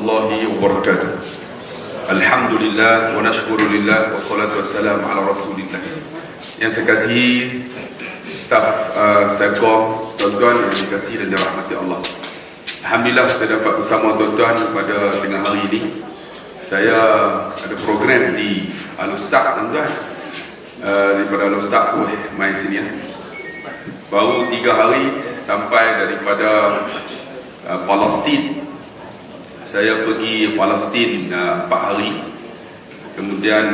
warahmatullahi wabarakatuh. Alhamdulillah wa nashkurulillah wassalatu wassalamu ala rasulillah. Yang saya kasihi staf Selcom, tuan-tuan yang dikasihi dan dirahmati Allah. Alhamdulillah saya dapat bersama tuan-tuan pada tengah hari ini. Saya ada program di Al-Ustaz, tuan-tuan, daripada Al-Ustaz tu mai sini ya. Baru 3 hari sampai daripada Palestin. Saya pergi Palestin 4 hari. Kemudian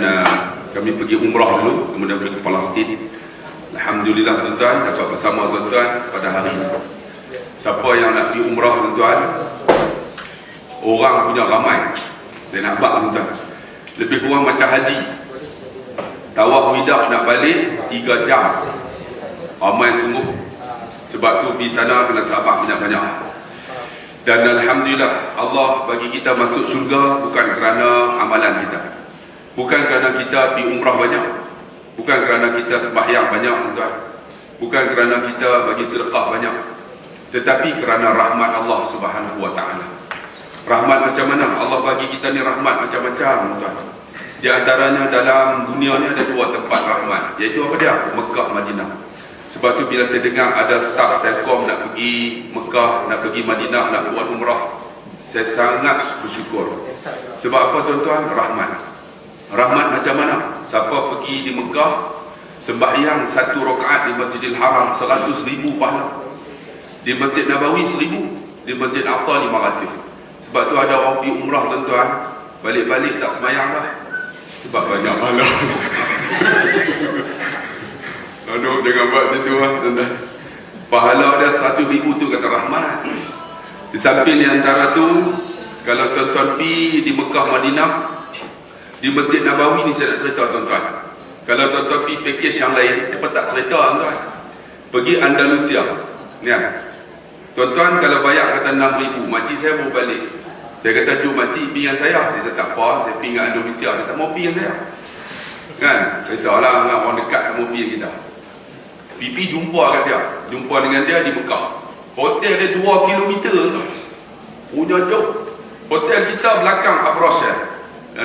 kami pergi umrah dulu, kemudian pergi ke Palestin. Alhamdulillah tuan-tuan, dapat bersama tuan-tuan pada hari ini. Siapa yang nak pergi umrah tuan-tuan, orang punya ramai. Saya nak bak tuan-tuan, lebih kurang macam haji. Tawaf widak nak balik 3 jam. Ramai sungguh. Sebab tu pergi sana kena sabar banyak-banyak. Dan Alhamdulillah Allah bagi kita masuk syurga bukan kerana amalan kita, bukan kerana kita pergi umrah banyak, bukan kerana kita sembahyang banyak tuan, bukan kerana kita bagi sedekah banyak, tetapi kerana rahmat Allah Subhanahu wa taala. Rahmat macam mana? Allah bagi kita ni rahmat macam-macam tuan. Di antaranya dalam dunia ni ada 2 tempat rahmat, iaitu apa dia? Mekah, Madinah. Sebab tu bila saya dengar ada staf Selcom nak pergi Mekah, nak pergi Madinah, nak buat umrah, saya sangat bersyukur. Sebab apa tuan-tuan? Rahmat. Rahmat macam mana? Siapa pergi di Mekah, sembahyang 1 rakaat di Masjidil Haram 100,000 pahala, di Masjid Nabawi 1,000, di Masjid Aqsa 500. Sebab tu ada orang pergi umrah tuan-tuan, balik-balik tak sembahyang dah, sebab banyak pahala. Aduh, jangan buat macam tu lah tuan-tuan. Pahala dia 100,000 tu kata rahmat. Di samping di antara tu, kalau tuan-tuan pergi di Mekah, Madinah, di Masjid Nabawi ni saya nak cerita tuan-tuan. Kalau tuan-tuan pergi package yang lain, apa tak cerita tuan-tuan. Pergi Andalusia ni kan, tuan-tuan kalau bayar kata 6,000, makcik saya baru balik. Saya kata, jom makcik pergi dengan saya. Dia kata, tak apa, saya pergi dengan Indonesia. Dia tak mau pergi dengan saya kan, risaulah dengan orang dekat tak mau pergi dengan kita. Pipi jumpa kat dia, jumpa dengan dia di Mekah. Hotel dia 2 kilometer tu, punya jauh. Hotel kita belakang Abrasya,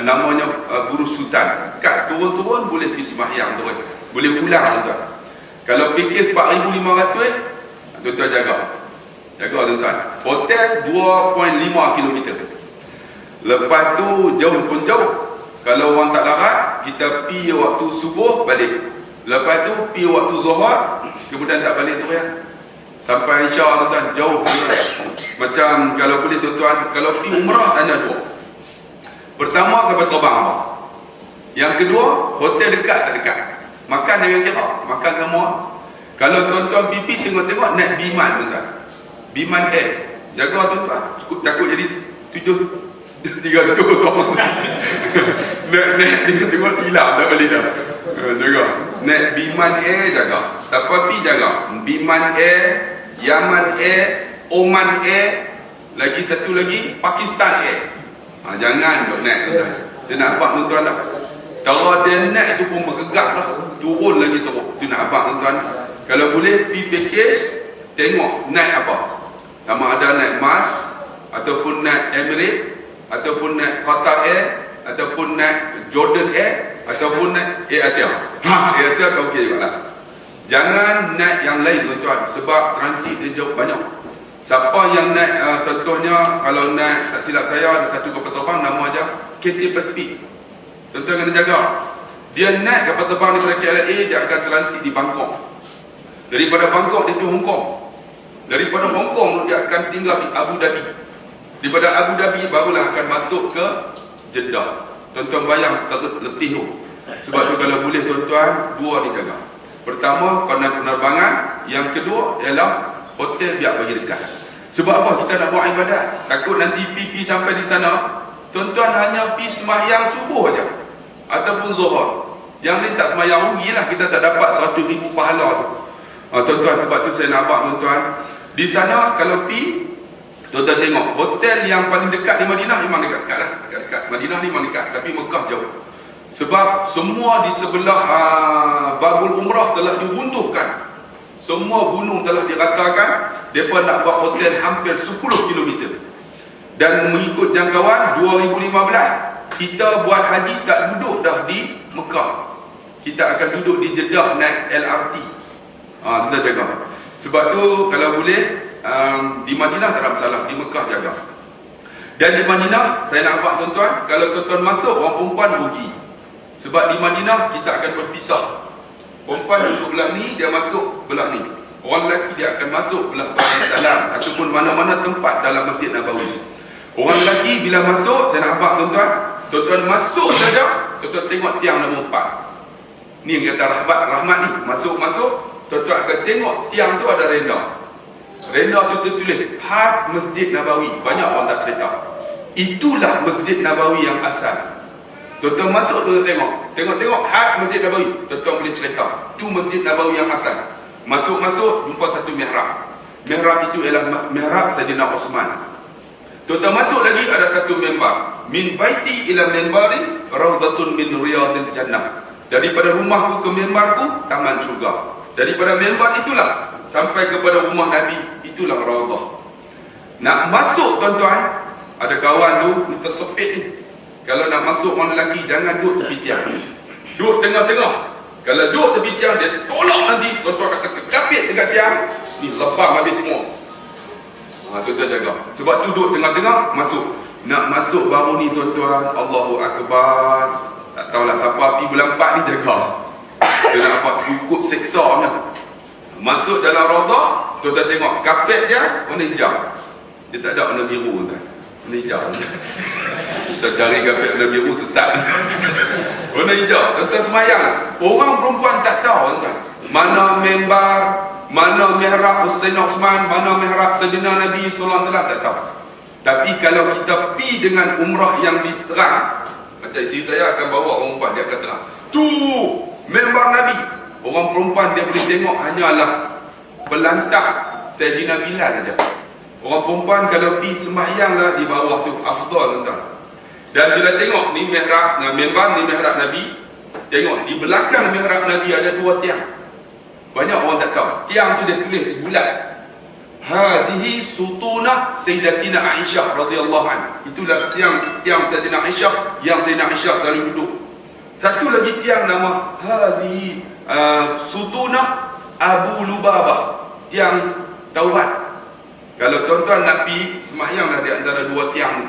namanya Burus Sultan. Kat turun-turun boleh pergi sembahyang turun, boleh pulang tuan. Kalau fikir 4,500, tuan-tuan jaga tuan-tuan. Hotel 2.5 kilometer. Lepas tu jauh pun jauh. Kalau orang tak larat, kita pergi waktu subuh balik. Lepas tu pergi waktu zuhur, kemudian tak balik tu ya. Sampai Isya tuan, jauh. Macam kalau boleh tuan-tuan, kalau pergi umrah tanya 2. Pertama, kapal terbang apa? Yang kedua, hotel dekat tak dekat? Makan dengan kira, makan semua. Kalau tuan-tuan pipi tengok-tengok naik Biman tuan. Biman Air. Jaga tuan-tuan, takut jadi 300 orang. Naik tengok hilang tak balik dah. Jaga. Naik Biman Air jaga. Siapa pergi jaga? Biman Air, Yaman Air, Oman Air, lagi satu lagi Pakistan Air. Jangan duk naik tuan-tuan. Dia nak abang tuan-tuan dah. Kalau dia naik tu pun bergegak dah. Turun lagi teruk. Tu nak abang tuan-tuan. Kalau boleh pergi package, tengok naik apa. Sama ada naik Mars, ataupun naik Emirates, ataupun naik Qatar Air, ataupun naik Jordan Air, ataupun naik Air Asia. Air Asia kau okey juga lah. Jangan naik yang lain tuan-tuan, sebab transit dia jauh banyak. Siapa yang naik, contohnya kalau naik, tak silap saya ada satu kapal terbang nama aja KT Pacific. Tuan-tuan kena jaga. Dia naik kapal terbang daripada KLA, dia akan transit di Bangkok. Daripada Bangkok dia pergi Hong Kong. Daripada Hong Kong dia akan tinggal di Abu Dhabi. Daripada Abu Dhabi barulah akan masuk ke Jeddah. Tuan-tuan bayang letih tu. Sebab tu kalau boleh tuan-tuan, 2 dijaga. Pertama kerana penerbangan, yang kedua ialah hotel biar bagi dekat. Sebab apa? Kita nak buat ibadat. Takut nanti pergi sampai di sana, tuan-tuan hanya pergi sembahyang subuh aja ataupun zuhur. Yang ni tak sembahyang, rugilah kita tak dapat 100,000 pahala tu. Tuan-tuan, sebab tu saya nak buat tuan-tuan, di sana kalau pergi, tuan-tuan tengok hotel yang paling dekat di Madinah memang dekat lah. Dekat Madinah ni memang dekat, tapi Mekah jauh. Sebab semua di sebelah Babul Umrah telah diruntuhkan. Semua gunung telah diratakan. Mereka nak buat hotel hampir 10 km. Dan mengikut jangkauan 2015 kita buat haji tak duduk dah di Mekah. Kita akan duduk di Jeddah naik LRT. Kita jaga. Sebab tu kalau boleh di Madinah tak ada masalah, di Mekah jaga. Dan di Madinah saya nak buat tuan-tuan, kalau tuan-tuan masuk orang perempuan rugi. Sebab di Madinah kita akan berpisah. Perempuan duduk belah ni, dia masuk belah ni. Orang lelaki dia akan masuk belah Baitul Salam ataupun mana-mana tempat dalam Masjid Nabawi. Orang lelaki bila masuk, saya nak abang tuan-tuan, tuan-tuan masuk saja, tuan-tuan tengok tiang nombor 4. Ni yang kata rahmat ni, masuk-masuk, tuan-tuan akan tengok tiang tu ada renda. Renda tu tertulis Had Masjid Nabawi. Banyak orang tak cerita. Itulah Masjid Nabawi yang asal. Tuan-tuan masuk, tuan-tuan tengok. Tengok-tengok Had Masjid Nabawi. Tuan-tuan boleh cerita. Itu Masjid Nabawi yang asal. Masuk-masuk, jumpa satu mihrab. Mihrab itu ialah mihrab Sayyidina Osman. Tuan-tuan masuk lagi, ada satu mimbar. Min baiti ila mimbari rawdatun min riyadil jannah. Daripada rumahku ke mimbarku, taman syurga. Daripada mimbar itulah sampai kepada rumah Nabi, itulah rawdah. Nak masuk tuan-tuan, ada kawan tu, ni tersepit ni. Kalau nak masuk orang lelaki, jangan duduk tepi tiang. Duduk tengah-tengah. Kalau duduk tepi tiang, dia tolak nanti, tuan-tuan akan terkapit dekat tiang. Ni lebam habis semua. Tuan-tuan jaga. Sebab tu duduk tengah-tengah, masuk. Nak masuk baru ni tuan-tuan, Allahu Akbar. Tak tahulah siapa api bulan 4 ni jaga. Dia nak buat cukup seksa ni. Masuk dalam rawdah, tuan-tuan tengok kapet dia warna hijau. Dia tak ada warna biru tuan. Warna hijau. Kita cari kapet warna biru sesat. Warna hijau. Tuan-tuan semayang. Orang perempuan tak tahu tuan. Mana mimbar, mana mihrab Sayyidina Osman, mana mihrab Sayyidina Nabi sallallahu alaihi wasallam, tak tahu. Tapi kalau kita pi dengan umrah yang diterang, macam isteri saya akan bawa orang perempuan, dia akan terang. Tu mimbar Nabi. Orang perempuan dia boleh tengok hanyalah pelantak Sayyidina Bilal saja. Orang perempuan kalau pergi sembahyanglah di bawah tu, afdal tuan. Dan bila tengok ni mihrab, mimbar ni mihrab Nabi, tengok di belakang mihrab Nabi ada 2 tiang. Banyak orang tak tahu. Tiang tu dia tulis bulat. Hazihi sutunah Sayyidatina Aisyah radhiyallahu anha. Itulah tiang Sayyidatina Aisyah yang Sayyidatina Aisyah selalu duduk. Satu lagi tiang nama Hazihi sutunah Abu Lubabah, tiang taubat. Kalau tuan-tuan nak pergi sembahyanglah di antara 2 tiang ni,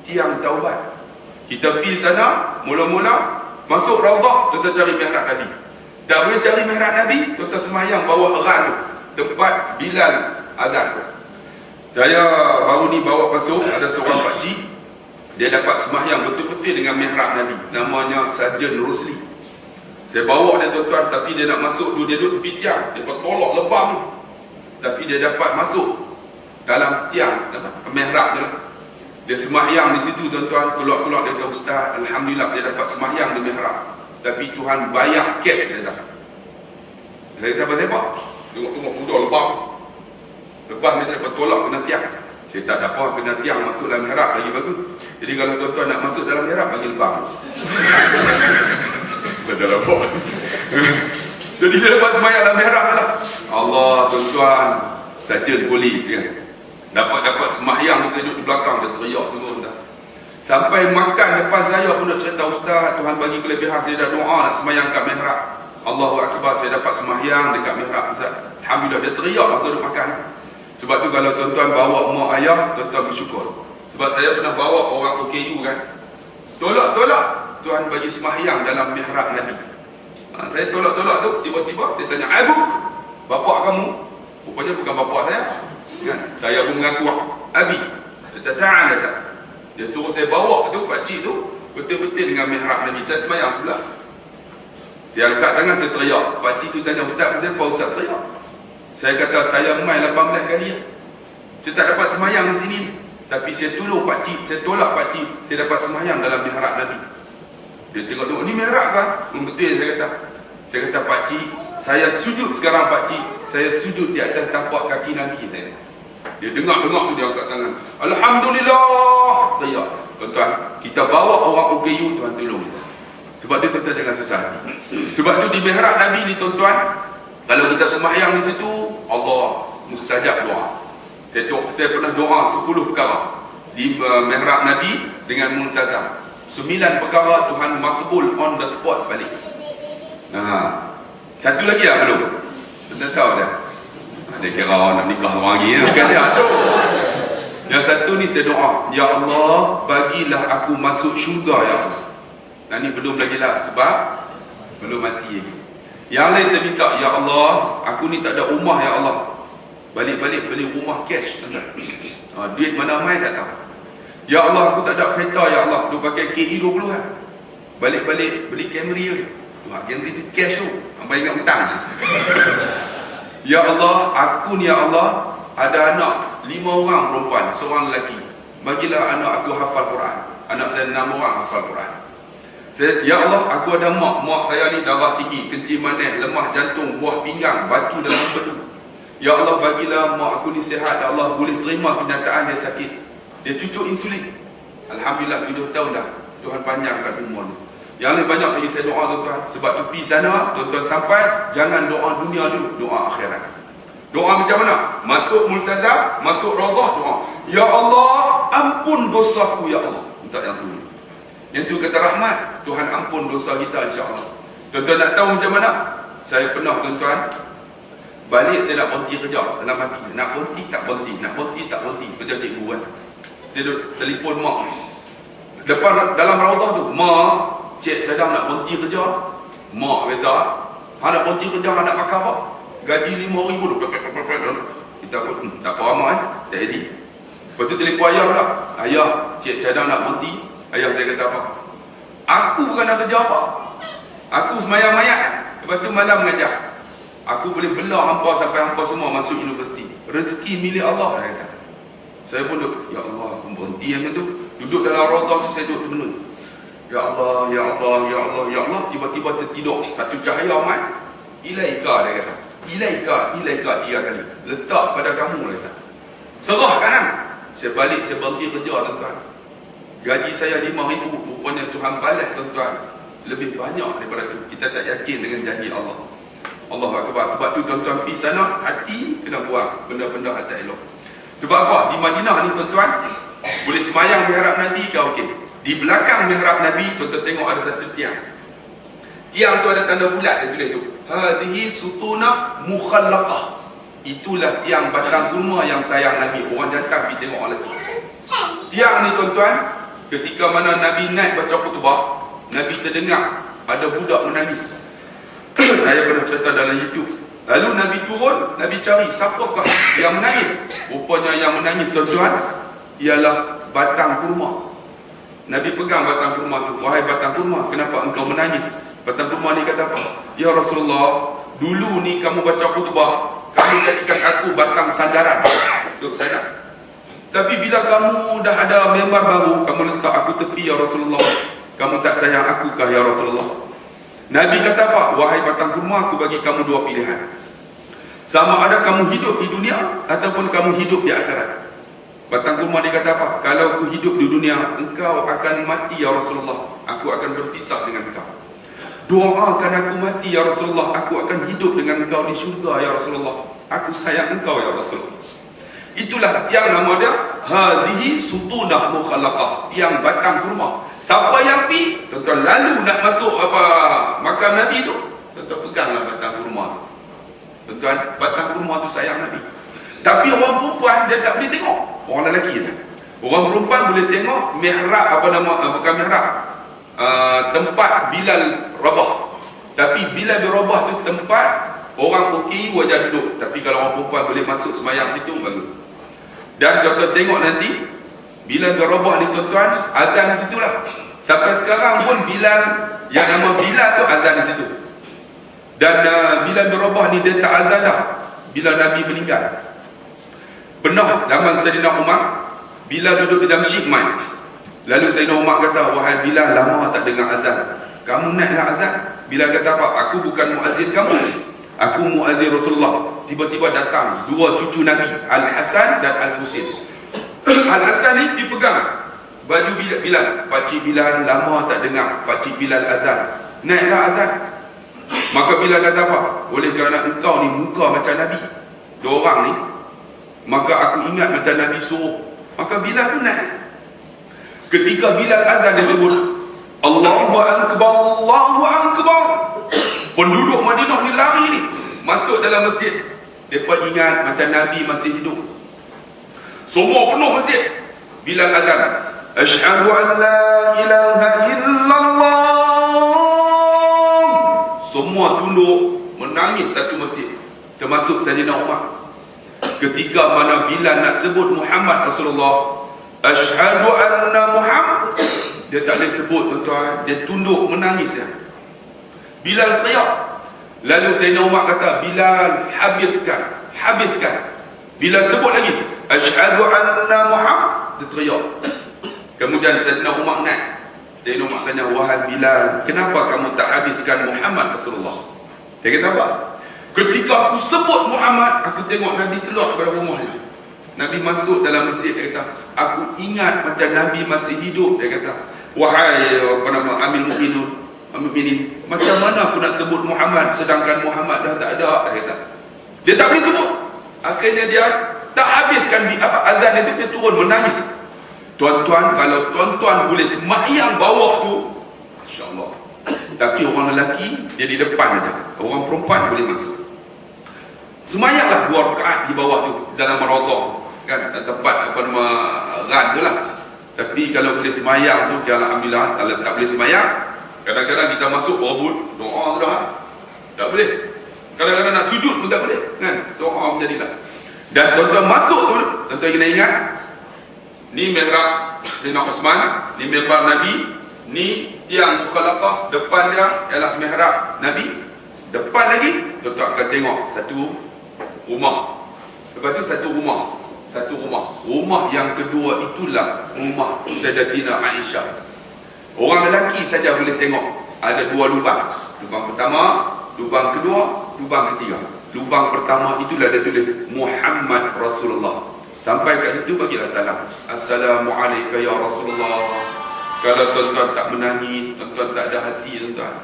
tiang taubat. Kita pergi sana, mula-mula masuk rawdah, tuan-tuan cari mihrab Nabi. Tak boleh cari mihrab Nabi, tuan-tuan sembahyang bawah erat tu, tempat Bilal azan. Saya baru ni bawa masuk, ada seorang pakcik, dia dapat sembahyang betul-betul dengan mihrab Nabi, namanya Sarjan Rosli. Saya bawa dia tuan-tuan, tapi dia nak masuk tu, dia duduk tepi tiang, dia tolak lebam ni. Tapi dia dapat masuk dalam tiang mihrab tu lah. Dia sembahyang di situ tuan-tuan, keluar-keluar dia kata, Ustaz, alhamdulillah saya dapat sembahyang di mihrab, tapi Tuhan bayar cash dia dah. Saya kata apa? Tengok-tengok mudah lebam. Lepas dia dapat tolak kena tiang. Saya tak ada apa, kena tiang masuk dalam mihrab lagi bagus. Jadi kalau tuan-tuan nak masuk dalam mihrab, bagi lebam. Saya tak apa. Jadi dia dapat sembahyang dalam mihrab lah. Allah tuan-tuan, sarjan polis kan. Dapat sembahyang, saya duduk di belakang, dia teriak semua dah. Sampai makan depan saya pun nak cerita, Ustaz, Tuhan bagi kelebihan, saya dah doa nak sembahyang kat mihrab. Allahu Akbar, saya dapat sembahyang dekat mihrab, Ustaz. Alhamdulillah, dia teriak masa duduk makan. Sebab tu kalau tuan-tuan bawa mak ayah, tuan-tuan bersyukur. Sebab saya pernah bawa orang OKU kan, tolak-tolak Tuhan bagi sembahyang dalam mihrab Nabi. Saya tolak-tolak tu, tiba-tiba dia tanya, Abuk, bapak kamu? Rupanya bukan bapak saya kan? Saya pun mengaku Abi. Dia kata, dia suruh saya bawa tu, pakcik tu betul-betul dengan mihrab Nabi. Saya sembahyang sebelah, saya angkat tangan, saya teriak. Pakcik tu tanya, Ustaz, kenapa Ustaz teriak? Saya kata, saya main 18 kali ya. Saya tak dapat sembahyang di sini, tapi saya tolong pakcik, saya tolak pakcik, saya dapat sembahyang dalam mihrab Nabi. Dia tengok-tengok, ni mihrab kan? Betul, saya kata, pakcik, saya sujud sekarang pakcik, saya sujud di atas tapak kaki Nabi saya. Dia dengar-dengar tu, dia angkat tangan, alhamdulillah. Saya, tuan-tuan, kita bawa orang OKU, Tuhan tolong kita. Sebab tu tuan-tuan jangan susah hati. Sebab tu di mihrab Nabi ni tuan-tuan, kalau kita sembahyang di situ, Allah mustajab doa. Saya pernah doa 10 perkara. di mihrab Nabi dengan multazam. 9 perkara Tuhan makbul on the spot balik. Satu lagi lah belum? Sudah tahu dah? Dia kira nak nikah orang lagi bukan dia tu. Yang satu ni saya doa, ya Allah bagilah aku masuk syurga ya Allah. Dan ni belum lagi lah sebab belum mati lagi. Yang lain saya minta, ya Allah aku ni tak ada rumah ya Allah, balik-balik beli rumah cash tuan-tuan. Duit mana mai tak tahu. Ya Allah aku tak ada kereta ya Allah, duk pakai KE 20-an, balik-balik beli Camry je. Camry tu cash tu, hamba ingat hutang. Ya Allah aku ni ya Allah ada anak 5 orang perempuan, seorang lelaki, bagilah anak aku hafal Quran. Anak saya 6 orang hafal Quran. Ya Allah aku ada mak saya ni darah tinggi, kencing manis, lemah jantung, buah pinggang, batu dalam empedu. Ya Allah bagilah mak aku ni sihat ya Allah, boleh terima kenyataan dia sakit, dia cucuk insulin. Alhamdulillah 7 tahun dah, Tuhan panjangkan umur ni. Yang lain banyak lagi saya doa tuan-tuan. Sebab tepi sana tuan-tuan sampai, jangan doa dunia dulu, doa akhirat. Doa macam mana? Masuk multazam, masuk radah, doa, ya Allah ampun dosaku ya Allah. Minta yang tu. Yang tu kata rahmat, Tuhan ampun dosa kita insya-Allah. Tuan-tuan nak tahu macam mana? Saya pernah tuan-tuan balik, saya nak berhenti kerja dalam hati, nak berhenti tak berhenti, nak berhenti tak berhenti, kerja cikgu kan. Saya duduk telefon mak depan dalam radah tu, mak, cik cadang nak berhenti kerja. Mak biasa, nak berhenti kerja, nak pakai apa? Gaji 5,000 tu. Kita pun tak apa mak tak jadi. Lepas tu telefon ayah pula, ayah cik cadang nak berhenti. Ayah saya kata apa? Aku bukan nak kerja apa, aku semayang-mayang, lepas tu malam mengajar. Aku boleh belah hampa sampai hampa semua masuk universiti. Rezeki milik Allah, saya kata. Saya pun duduk, ya Allah aku berhenti yang tu. Duduk dalam radah tu, saya duduk termenung. Ya Allah, ya Allah, ya Allah, ya Allah. Tiba-tiba tertidur, satu cahaya amat. Ilaika, dia kata. Ilaika 3 kali. Letak pada kamu, dia kata. Serah kanan. Saya balik, saya berhenti kerja tuan-tuan. Gaji saya 5,000, rupanya Tuhan balas tuan-tuan lebih banyak daripada tu. Kita tak yakin dengan janji Allah. Allahu Akbar. Sebab tu tuan-tuan pergi sana, hati kena buang benda-benda tak elok. Sebab apa? Di Madinah ni tuan-tuan, boleh semayang mihrab Nabi ke okey. Di belakang mihrab Nabi, tuan-tuan tengok ada satu tiang. Tiang tu ada tanda bulat, dia tulis tu. Hazihi sutuna mukhallaqah. Itulah tiang batang kurma yang sayang Nabi. Orang jantan pergi tengok orang lelaki. Tiang ni tuan-tuan, ketika mana Nabi naik baca khutbah, Nabi terdengar ada budak menangis. Saya pernah cerita dalam YouTube. Lalu Nabi turun, Nabi cari siapakah yang menangis. Rupanya yang menangis tuan-tuan ialah batang kurma. Nabi pegang batang kurma tu. Wahai batang kurma, kenapa engkau menangis? Batang kurma ni kata apa? Ya Rasulullah, dulu ni kamu baca khutbah, kamu jadikan aku batang sandaran untuk saya. Tapi bila kamu dah ada member baru, kamu letak aku tepi ya Rasulullah. Kamu tak sayang aku kah ya Rasulullah? Nabi kata apa? Wahai batang kurma, aku bagi kamu 2 pilihan. Sama ada kamu hidup di dunia ataupun kamu hidup di akhirat. Batang kurma dia kata apa? Kalau aku hidup di dunia, engkau akan mati ya Rasulullah. Aku akan berpisah dengan engkau. Doakan aku mati ya Rasulullah. Aku akan hidup dengan engkau di syurga ya Rasulullah. Aku sayang engkau ya Rasulullah. Itulah yang nama dia hazihi sutunah mukhallaqah, yang batang kurma. Siapa yang pi tuan-tuan lalu nak masuk makam Nabi tu, tuan-tuan peganglah batang kurma tu. Tuan-tuan, batang kurma tu sayang Nabi. Tapi orang perempuan dia tak boleh tengok. Orang lelaki tak. Orang perempuan boleh tengok mihrab, bukan mihrab, tempat Bilal Rabah. Tapi Bilal bin Rabah tu tempat orang OKU aja duduk. Tapi kalau orang perempuan boleh masuk semayang situ, bagus. Dan tuan-tuan tengok nanti Bilal bin Rabah ni tuan-tuan azan di situ lah. Sampai sekarang pun Bilal, yang nama Bilal tu azan di situ. Dan Bilal bin Rabah ni dia tak azan dah bila Nabi meninggal. Pernah zaman Sayyidina Umar, Bilal duduk di dalam masjid main. Lalu Sayyidina Umar kata, wahai Bilal, lama tak dengar azan, kamu naiklah azan. Bilal kata apa? Aku bukan muazzin kamu, aku muazzin Rasulullah. Tiba-tiba datang 2 cucu Nabi, Al-Hasan dan Al-Husin. Al-Hasan ni dipegang baju Bilal. Pakcik Bilal lama tak dengar Pakcik Bilal azan, naiklah azan. Maka Bilal kata apa? Oleh kerana engkau ni muka macam Nabi, 2 orang ni, maka aku ingat macam Nabi suruh. Maka Bilal pun naik. Ketika Bilal azan dia sebut Allahu Akbar, Allahu Akbar, penduduk Madinah ni lari ni masuk dalam masjid. Mereka ingat macam Nabi masih hidup. Semua penuh masjid. Bilal azan, asyhadu an la ilaha illallah. Semua tunduk menangis satu masjid, termasuk Sayyidina Umar. Ketika mana Bilal nak sebut Muhammad Rasulullah, asyhadu anna Muhammad, dia tak boleh sebut, tuan-tuan. Dia tunduk menangis dia. Bilal teriak. Lalu Sayyidina Umar kata, Bilal, habiskan, habiskan. Bilal sebut lagi, asyhadu anna Muhammad, dia teriak. Kemudian Sayyidina Umar naik. Sayyidina Umar tanya, wahai Bilal, kenapa kamu tak habiskan Muhammad Rasulullah? Dia kata apa? Ketika aku sebut Muhammad, aku tengok Nabi keluar daripada rumahnya. Nabi masuk dalam masjid. Dia kata, aku ingat macam Nabi masih hidup. Dia kata, wahai Amil Mukminin, macam mana aku nak sebut Muhammad sedangkan Muhammad dah tak ada? Dia kata, dia tak boleh sebut. Akhirnya dia tak habiskan azan itu, dia turun menangis. Tuan-tuan, kalau tuan-tuan boleh semayang bawah tu, insya-Allah. Tapi orang lelaki dia di depan aja, orang perempuan boleh masuk. Semayanglah 2 rakaat di bawah tu dalam Raudhah, kan, tempat apa nama ran tu lah. Tapi kalau boleh semayang tu, jangan alhamdulillah. Kalau tak boleh semayang, kadang-kadang kita masuk berebut doa tu dah, tak boleh. Kadang-kadang nak sujud pun tak boleh, kan, doa menjadilah. Dan tuan-tuan masuk tu, tuan-tuan kena ingat, ni mihrab Sayyidina Osman, ni mihrab Nabi, ni tiang mukhalafah, depan dia ialah mihrab Nabi. Depan lagi tuan-tuan akan tengok satu rumah. Lepas tu satu rumah. Rumah yang kedua itulah rumah Sayyidatina Aisyah. Orang lelaki saja boleh tengok. Ada 2 lubang. Lubang pertama, lubang kedua, lubang ketiga. Lubang pertama itulah dia tulis Muhammad Rasulullah. Sampai kat situ bagilah salam. Assalamualaikum ya Rasulullah. Kalau tuan-tuan tak menangis, tuan-tuan tak ada hati, tuan-tuan,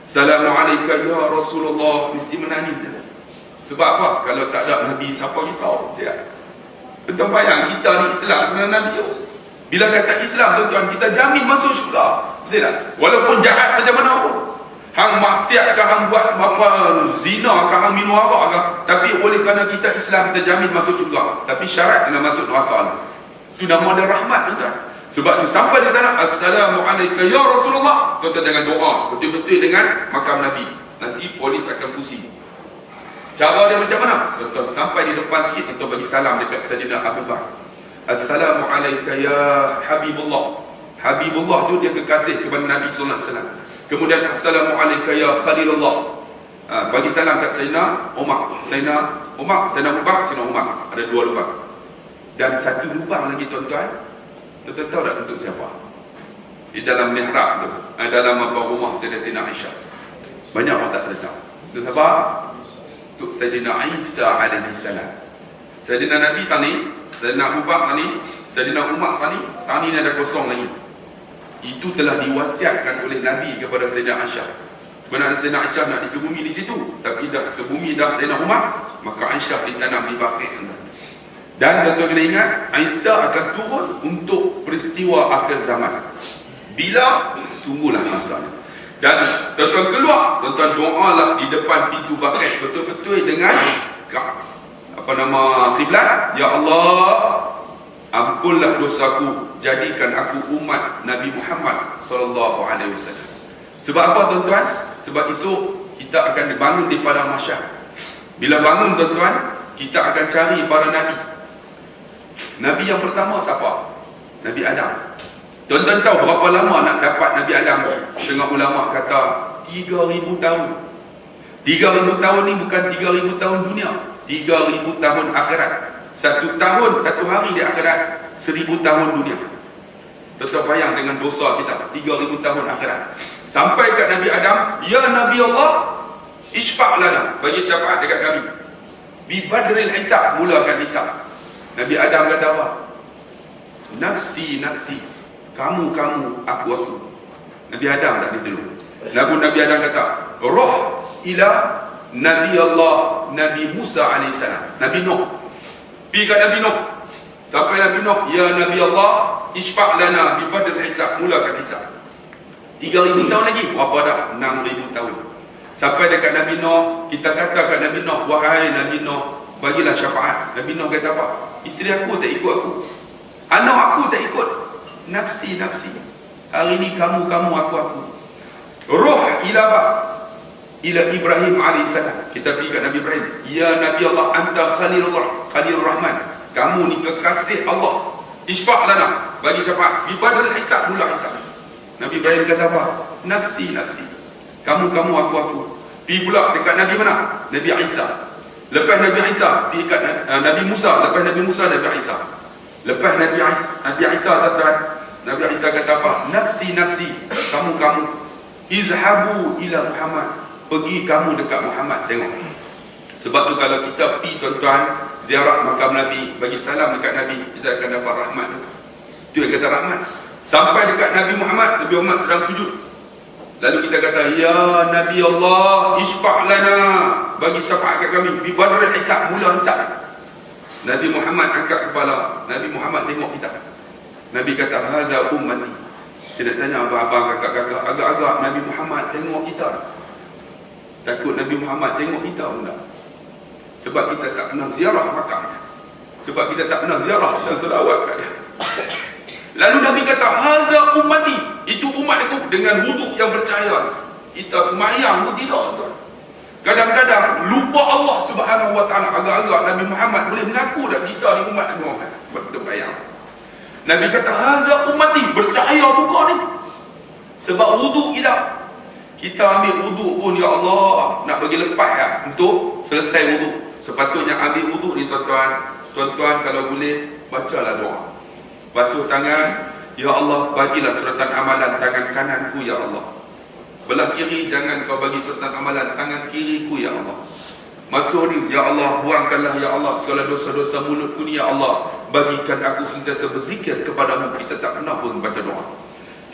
Assalamualaikum ya Rasulullah, mesti menangis dia. Sebab apa? Kalau tak ada Nabi, siapa kita tahu? Tidak. Tuan-tuan bayang, kita ni Islam kena Nabi. Bila kata Islam, tuan-tuan, kita jamin masuk syurga. Betul tak? Walaupun jahat macam mana pun. Hang maksiat ke, hang buat apa, zina ke, hang minum arak ke, tapi oleh kerana kita Islam, kita jamin masuk syurga. Tapi syarat kena masuk neraka. Itu nama dia rahmat, tuan-tuan. Sebab tu sampai di sana, Assalamualaikum ya Rasulullah, tuan-tuan jangan doa betul-betul dengan makam Nabi. Nanti polis akan pusing. Cara dia macam mana? Tuan-tuan sampai di depan sikit, tuan-tuan bagi salam dekat Sayyidina Abu Bakar. Assalamualaikum ya Habibullah. Habibullah tu dia kekasih kepada Nabi sallallahu alaihi wasallam. Kemudian Assalamualaikum ya Khalilullah. Bagi salam kat Sayyidina Umar. Sayyidina Abu Bakar, Sayyidina Umar. Ada 2 lubang. Dan satu lubang lagi, tuan-tuan. Tuan-tuan tahu tak untuk siapa? Di dalam mihrab tu, dalam rumah Sayyidatina Aisyah. Banyak orang tak tahu. Untuk siapa? Untuk Sayyidina Isa alaihi salam. Sayyidina Nabi tani, Sayyidina Abu Bakar tani, Sayyidina Umar tani ni ada kosong lagi. Itu telah diwasiatkan oleh Nabi kepada Sayyidina Aisyah. Sebenarnya Sayyidina Aisyah nak dikebumi di situ, tapi dah kebumi dah Sayyidina Umar, maka Aisyah ditanam di Baqi'. Dan tuan-tuan kena ingat, Aisyah akan turun untuk peristiwa akhir zaman. Bila? Tunggulah masanya. Dan tuan-tuan keluar, tuan-tuan doalah di depan pintu Baqi' betul-betul dengan kiblat. Ya Allah, ampunlah dosaku, jadikan aku umat Nabi Muhammad sallallahu alaihi wasallam. Sebab apa, tuan-tuan? Sebab esok kita akan dibangun di padang mahsyar. Bila bangun, tuan-tuan, kita akan cari para nabi. Nabi yang pertama siapa? Nabi Adam. Tuan-tuan tahu berapa lama nak dapat Nabi Adam? Setengah ulama kata 3,000 tahun. 3,000 tahun ni bukan 3,000 tahun dunia, 3,000 tahun akhirat. 1 tahun, 1 hari di akhirat, 1,000 tahun dunia. Tuan-tuan bayang dengan dosa kita, 3,000 tahun akhirat. Sampai kat Nabi Adam, ya Nabi Allah, isfa' lana, bagi syafaat dekat kami. Bi badril hisab, mulakan hisab. Nabi Adam kata apa? Nafsi, nafsi. Kamu, aku. Nabi Adam tak ditolong. Nabi Adam kata, roh ila Nabi Allah, Nabi Musa AS, Nabi Nuh. Pergi kat Nabi Nuh. Sampai Nabi Nuh, ya Nabi Allah, isfa' lana bi badal hisab, mulakan hisab. 3,000 tahun lagi, berapa dah? 6,000 tahun. Sampai dekat Nabi Nuh, kita kata kat Nabi Nuh, wahai Nabi Nuh, bagilah syafaat. Nabi Nuh kata apa? Isteri aku tak ikut aku, anak aku tak ikut, nafsi, nafsi. Hari ni kamu, aku. Ruh ila ila Ibrahim alaihissalam. Kita pergi kat Nabi Ibrahim, ya Nabi Allah, anta Khalilullah, Khalilur Rahman, kamu ni kekasih Allah. Isfa' lana, bagi syafaat. Bi badal hisab, mula hisab. Nabi Ibrahim kata apa? Nafsi, nafsi. Kamu, aku. Pergi pula dekat Nabi mana? Nabi Isa. Lepas Nabi Isa, pergi kat Nabi Musa. Lepas Nabi Musa, Nabi Isa. Lepas Nabi Isa, tuan-tuan, Nabi Isa kata apa? Nafsi, nafsi. Kamu. Izhabu ila Muhammad. Pergi kamu dekat Muhammad, tengok. Sebab tu kalau kita pergi, tuan-tuan, ziarah makam Nabi, bagi salam dekat Nabi, kita akan dapat rahmat. Itu yang kata rahmat. Sampai dekat Nabi Muhammad sedang sujud. Lalu kita kata, ya Nabi Allah, isfa' lana, bagi syafaat kat kami, bi badal hisab, mula hisab. Nabi Muhammad angkat kepala. Nabi Muhammad tengok kita. Nabi kata, hadza ummati. Saya nak tanya abang-abang, kakak-kakak, agak-agak Nabi Muhammad tengok kita. Takut Nabi Muhammad tengok kita pun tak? Sebab kita tak pernah ziarah makamnya. Sebab kita tak pernah ziarah dan selawat kat dia. Lalu Nabi kata, hadza ummati, itu umat aku, dengan wuduk yang bercahaya. Kita semayang pun tidak, tuan. Kadang-kadang lupa Allah Subhanahu wa taala. Agak-agak Nabi Muhammad boleh mengaku dah kita ni umat Nabi Muhammad. Berbayang. Nabi kata, hadza ummati, bercahaya muka ni. Sebab wuduk kita. Kita ambil wuduk pun, ya Allah, nak bagi lepas ya, untuk selesai wuduk. Sepatutnya ambil wuduk ni, tuan-tuan. Tuan-tuan kalau boleh, bacalah doa. Basuh tangan, ya Allah, bagilah suratan amalan tangan kananku, ya Allah. Belah kiri, jangan kau bagi suratan amalan tangan kiriku, ya Allah. Masuk ni, ya Allah, buangkanlah, ya Allah, segala dosa-dosa mulutku ni, ya Allah. Bagikan aku sentiasa berzikir kepadamu. Kita tak pernah pun baca doa.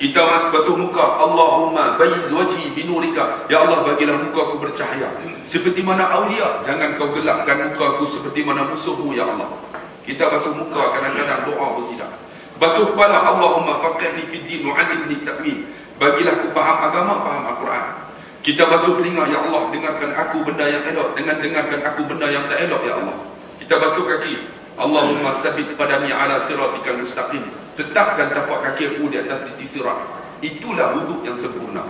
Kita masih basuh muka, Allahumma bayyiz wajhi binurika, ya Allah, bagilah muka aku bercahaya seperti mana aulia, jangan kau gelapkan muka aku seperti mana musuhmu, ya Allah. Kita basuh muka, kadang-kadang doa pun tidak. Basuh kepala, Allahumma faqihni fid din wa 'allimni ta'wil, bagilah aku faham agama, faham Al-Quran. Kita basuh telinga, ya Allah, dengarkan aku benda yang elok, dengarkan aku benda yang tak elok, ya Allah. Kita basuh kaki, Allahumma sabit qadami ala siratikal mustaqim, tetapkan tapak kaki aku di atas titik sirat. Itulah wuduk yang sempurna.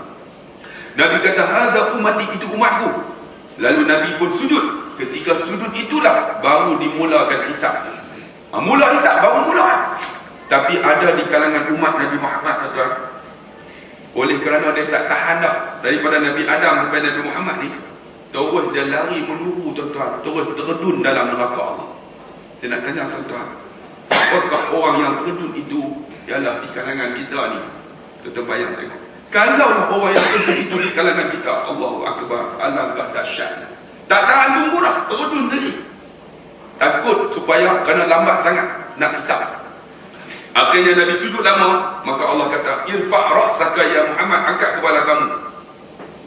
Nabi kata, hadza ummati, itu umatku. Lalu Nabi pun sujud. Ketika sujud itulah baru dimulakan hisab. Mula hisab, baru mula. Tapi ada di kalangan umat Nabi Muhammad, tuan-tuan, oleh kerana dia tak tahan dah, daripada Nabi Adam sampai Nabi Muhammad ni, terus dia lari meluru, tuan-tuan, terus terjun dalam neraka Allah. Saya nak tanya, tuan-tuan, apakah orang yang terjun itu ialah di kalangan kita ni? Tuan-tuan bayang tengok. Kalaulah orang yang terjun itu di kalangan kita, Allahu Akbar, alangkah dahsyatnya. Tak tahan tunggu dah, terjun tadi. Takut supaya kerana lambat sangat nak hisab. Akhirnya Nabi sujud lama, maka Allah kata, irfa' ra'saka ya Muhammad, angkat kepala kamu.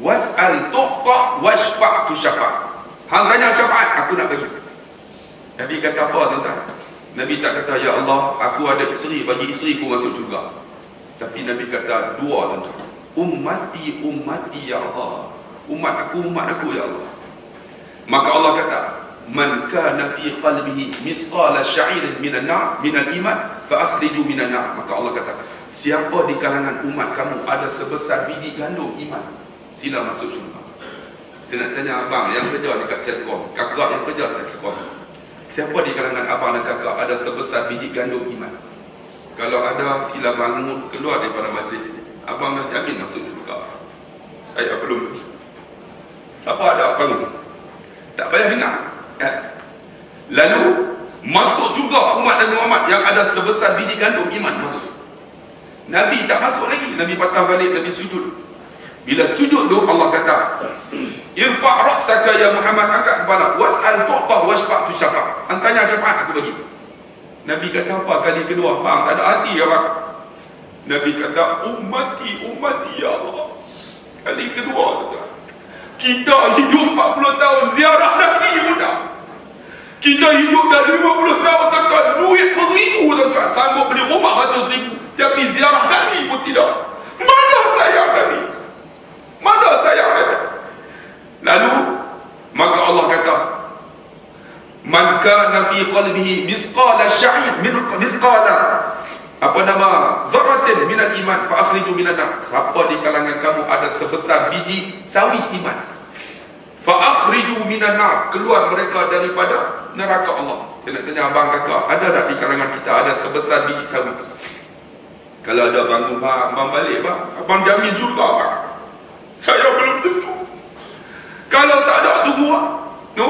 Was'al tuqta washfa' tu syafa'. Hang tanya syafaat, aku nak bagi. Nabi kata apa, tuan-tuan? Nabi tak kata, ya Allah, aku ada isteri, bagi isteriku masuk syurga. Tapi Nabi kata dua, tuan-tuan. Ummati, ummati ya Allah. Umat aku ya Allah. Maka Allah kata, man kana fi qalbihi misqala sya'irin minan nar minal iman fa akhriju minan nar. Maka Allah kata, siapa di kalangan umat kamu ada sebesar biji gandum iman, sila masuk syurga. Saya nak tanya abang yang kerja dekat Selcom, kakak yang kerja dekat Selcom, siapa di kalangan abang dan kakak ada sebesar biji gandum iman? Kalau ada, sila bangun keluar daripada majlis ni. Abang dah jamin masuk syurga. Saya belum. Siapa ada bangun? Tak payah dengar. Lalu masuk juga umat Nabi Muhammad yang ada sebesar biji gandum iman masuk. Nabi tak masuk lagi. Nabi patah balik, Nabi sujud. Bila sujud tu Allah kata, irfa' ra'saka ya Muhammad, angkat kepala, was'al tu'ta washfa' tu syafa'. Tanya syafaat aku bagi. Nabi kata apa kali kedua? Bang, tak ada hati ya bang. Nabi kata, ummati, ummati ya Allah. Kali kedua, kita hidup 40 tahun ziarah Nabi mudah. Kita hidup dah 50 tahun tuan-tuan, duit beribu tuan-tuan, sanggup beli rumah 100,000, tapi ziarah Nabi pun tidak. Mana sayang Nabi? Mana sayang Nabi? Lalu maka Allah kata, man kana fi qalbihi misqala sya'ir misqala zarratin minal iman fa akhriju minan nar. Siapa di kalangan kamu ada sebesar biji sawi iman, fa akhriju minan nar, keluar mereka daripada neraka Allah. Saya nak tanya abang kakak, ada tak di kalangan kita ada sebesar biji sawi? Kalau ada abang balik bang, abang jamin surga bang. Saya belum tentu. Kalau tak ada, tunggu no?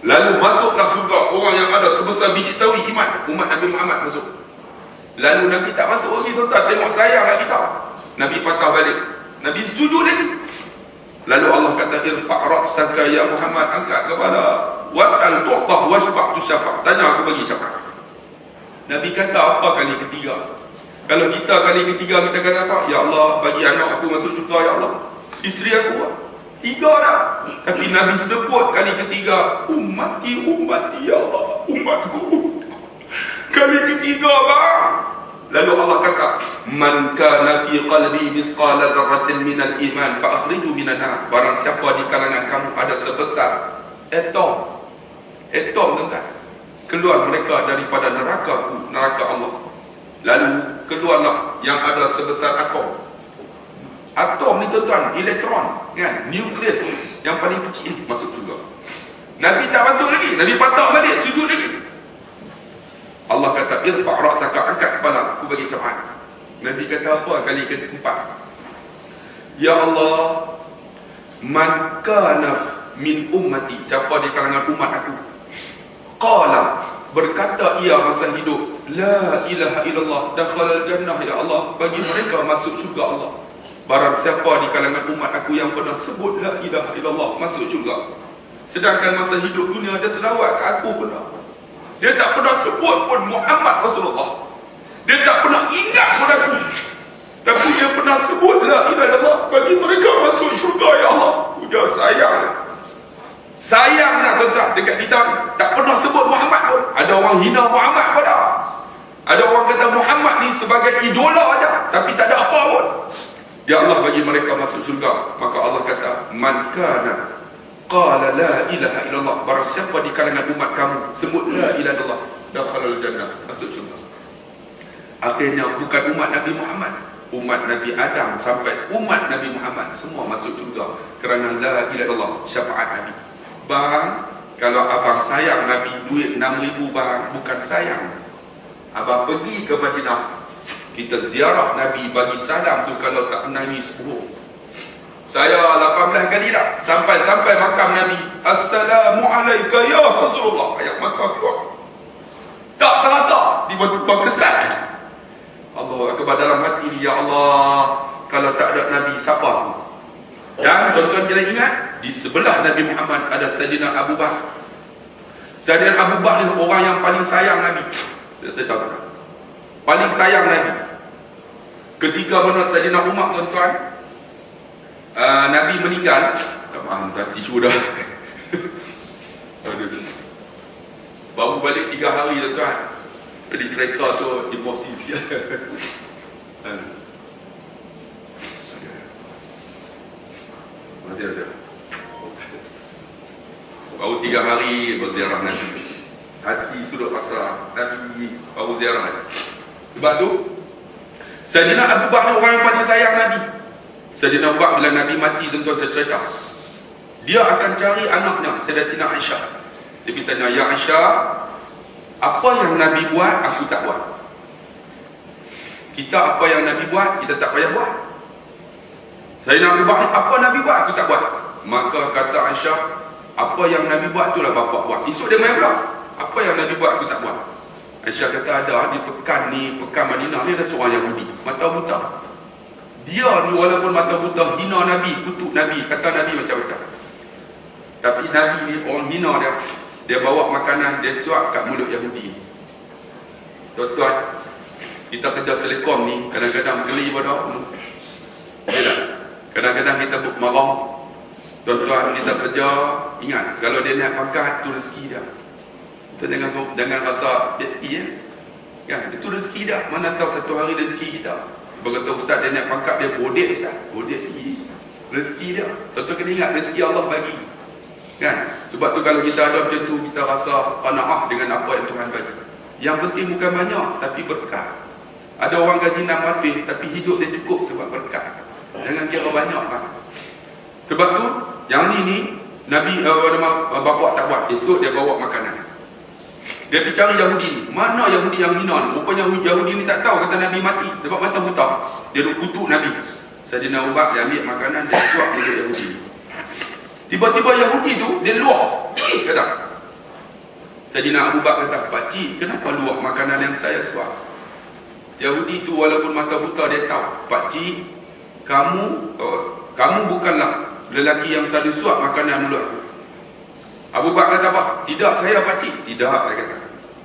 Lalu masuklah surga orang yang ada sebesar biji sawi iman. Umat Nabi Muhammad masuk. Lalu Nabi tak masuk lagi tuan-tuan. Tengok sayang lagi tak. Nabi patah balik, Nabi sujud lagi. Lalu Allah kata, irfa' ra'saka ya Muhammad, angkat kepala, was'al tu'tah washfa' tusyafah, tanya aku bagi syafaat. Nabi kata apa kali ketiga? Kalau kita kali ketiga kita kata apa? Ya Allah, bagi anak aku masuk surga ya Allah, isteri aku 3 dah. Tapi Nabi sebut kali ketiga, ummati ya Allah, umatku. Kali ketiga bang. Lalu Allah kata, man kana fi qalbi misqala zarratin minal iman fa akhriju minan nar. Barang siapa di kalangan kamu ada sebesar atom tuan-tuan, keluar mereka daripada neraka Allah. Lalu keluarlah yang ada sebesar atom ni tuan-tuan, elektron kan, nukleus yang paling kecil masuk juga. Nabi tak masuk lagi, Nabi patah balik, sujud lagi. Allah kata, irfa' ra'saka, angkat kepala, aku bagi syafaat. Nabi kata apa kali keempat? Ya Allah, man kana min ummati, siapa di kalangan umat aku, qala, berkata ia masa hidup, la ilaha illallah dakhala al-jannah, ya Allah, bagi mereka masuk syurga Allah. Barang siapa di kalangan umat aku yang pernah sebut la ilaha illallah, masuk syurga. Sedangkan masa hidup dunia dia selawat ke aku pernah. Dia tak pernah sebut pun Muhammad Rasulullah. Dia tak pernah ingat pun aku. Tapi dia pernah sebut la ilaha illallah, bagi mereka masuk syurga ya Allah. Dia sayang nak tuan-tuan dekat kita ni. Tak pernah sebut Muhammad pun. Ada orang hina Muhammad pun dah. Ada orang kata Muhammad ni sebagai idola aja, tapi tak ada apa pun. Ya Allah, bagi mereka masuk syurga. Maka Allah kata, man kana qala la ilaha illallah, barang siapa di kalangan umat kamu sebut la ilaha illallah, dakhalal jannah, masuk syurga. Akhirnya bukan umat Nabi Muhammad, umat Nabi Adam sampai umat Nabi Muhammad semua masuk syurga kerana la ilaha illallah, syafaat Nabi. Bang, kalau abang sayang Nabi, duit 6,000 bang, bukan sayang. Abang pergi ke Madinah, kita ziarah Nabi, bagi salam tu kalau tak menangis bohong. Saya 18 kali dah sampai makam Nabi, Assalamualaikum ya Rasulullah, ayat Makkah keluar. Tak terasa, tiba-tiba kesan. Allah akbar dalam hati ni, ya Allah, kalau tak ada Nabi siapa aku? Dan tuan-tuan jangan ingat, di sebelah Nabi Muhammad ada Sayyidina Abu Bakar. Sayyidina Abu Bakar ni orang yang paling sayang Nabi. Kita tahu tak? Paling sayang Nabi. Ketika mana Sayyidina Umar tuan-tuan, Nabi meninggal, tak faham tak, tisu dah. Baru balik 3 hari tuan-tuan. Jadi kereta tu deposit sikit. Masih ada. Baru 3 hari berziarah Nabi. Hati tu dah pasrah, Nabi baru ziarah lagi. Sebab tu Sayyidina Abu Bakar orang yang paling sayang Nabi. Sayyidina Abu Bakar bila Nabi mati, tuan-tuan saya cerita, dia akan cari anaknya Sayyidatina Aisyah. Dia tanya, ya Aisyah, apa yang Nabi buat aku tak buat? Kita apa yang Nabi buat kita tak payah buat. Sayyidina Abu Bakar, apa Nabi buat aku tak buat. Maka kata Aisyah, apa yang Nabi buat itulah bapak buat. Esok dia main pula, apa yang Nabi buat aku tak buat. Aisyah kata, ada di pekan Madinah ni ada seorang Yahudi, mata buta. Dia ni walaupun mata buta, hina Nabi, kutuk Nabi, kata Nabi macam-macam. Tapi Nabi ni orang hina dia. Dia bawa makanan, dia suap kat mulut Yahudi. Tuan-tuan, kita kerja selekom ni kadang-kadang geli pada kadang-kadang kita marah. Tuan-tuan, kita kerja, ingat, kalau dia nak makan, tu rezeki dia. Jangan rasa ya. Kan, itu rezeki dah. Mana tahu satu hari rezeki kita. Berkata ustaz dia naik pangkat dia bodek ustaz. Bodek rezeki dia. Tentu kena ingat rezeki Allah bagi. Kan? Sebab tu kalau kita ada macam tu, kita rasa qanaah dengan apa yang Tuhan bagi. Yang penting bukan banyak tapi berkat. Ada orang gaji 600 tapi hidup dia cukup sebab berkat. Jangan kira banyak kan. Sebab tu yang ni Nabi bapak tak buat. Esok dia bawa makanan. Dia pergi cari Yahudi ni. Mana Yahudi yang hina ni? Rupanya Yahudi ni tak tahu kata Nabi mati. Sebab mata buta. Dia duk kutuk Nabi. Sayyidina Umar dia ambil makanan, dia suap mulut Yahudi. Tiba-tiba Yahudi tu dia luah. Kata. Sayyidina Abu Bakar kata, "Pakcik, kenapa luah makanan yang saya suap?" Yahudi tu walaupun mata buta dia tahu, "Pakcik, kamu bukanlah lelaki yang selalu suap makanan mulut aku." Abu Bakar kata apa? "Tidak, saya pakcik." "Tidak," dia kata.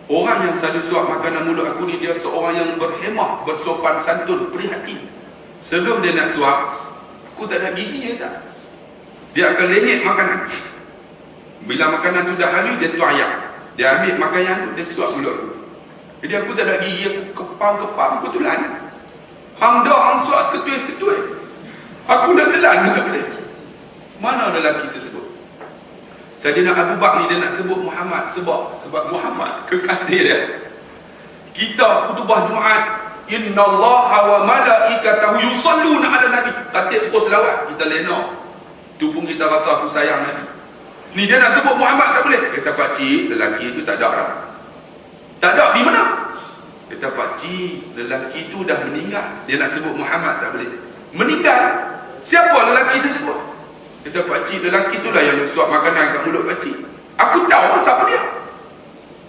"Orang yang selalu suap makanan mulut aku ni, dia seorang yang berhemah, bersopan santun, prihatin. Sebelum dia nak suap, aku tak ada gigi dia tak. Dia akan lenyek makanan. Bila makanan tu dah halus, dia tuayak. Dia ambil makanan tu, dia suap mulut aku. Jadi aku tak ada gigi, aku kepam-kepam, aku tulan. Hang dah, hang suap seketui-seketui. Aku nak telan, tak boleh." Mana lelaki tersebut? Sayyidina Abu Bakar ni dia nak sebut Muhammad sebab Muhammad kekasih dia. Kita khutbah Jumaat, innallaha wa malaikatahu yusalluna ala nabi. Tatip terus selawat, kita lena. Tu pun kita rasa aku sayang Nabi. Ni dia nak sebut Muhammad tak boleh. Kata pakcik, lelaki itu tak ada dah. Tak ada di mana? Kata pakcik, lelaki itu dah meninggal. Dia nak sebut Muhammad tak boleh. Meninggal? Siapa lelaki tersebut? Kata pakcik, lelaki itulah yang suap makanan kat mulut pakcik. Aku tahu siapa dia.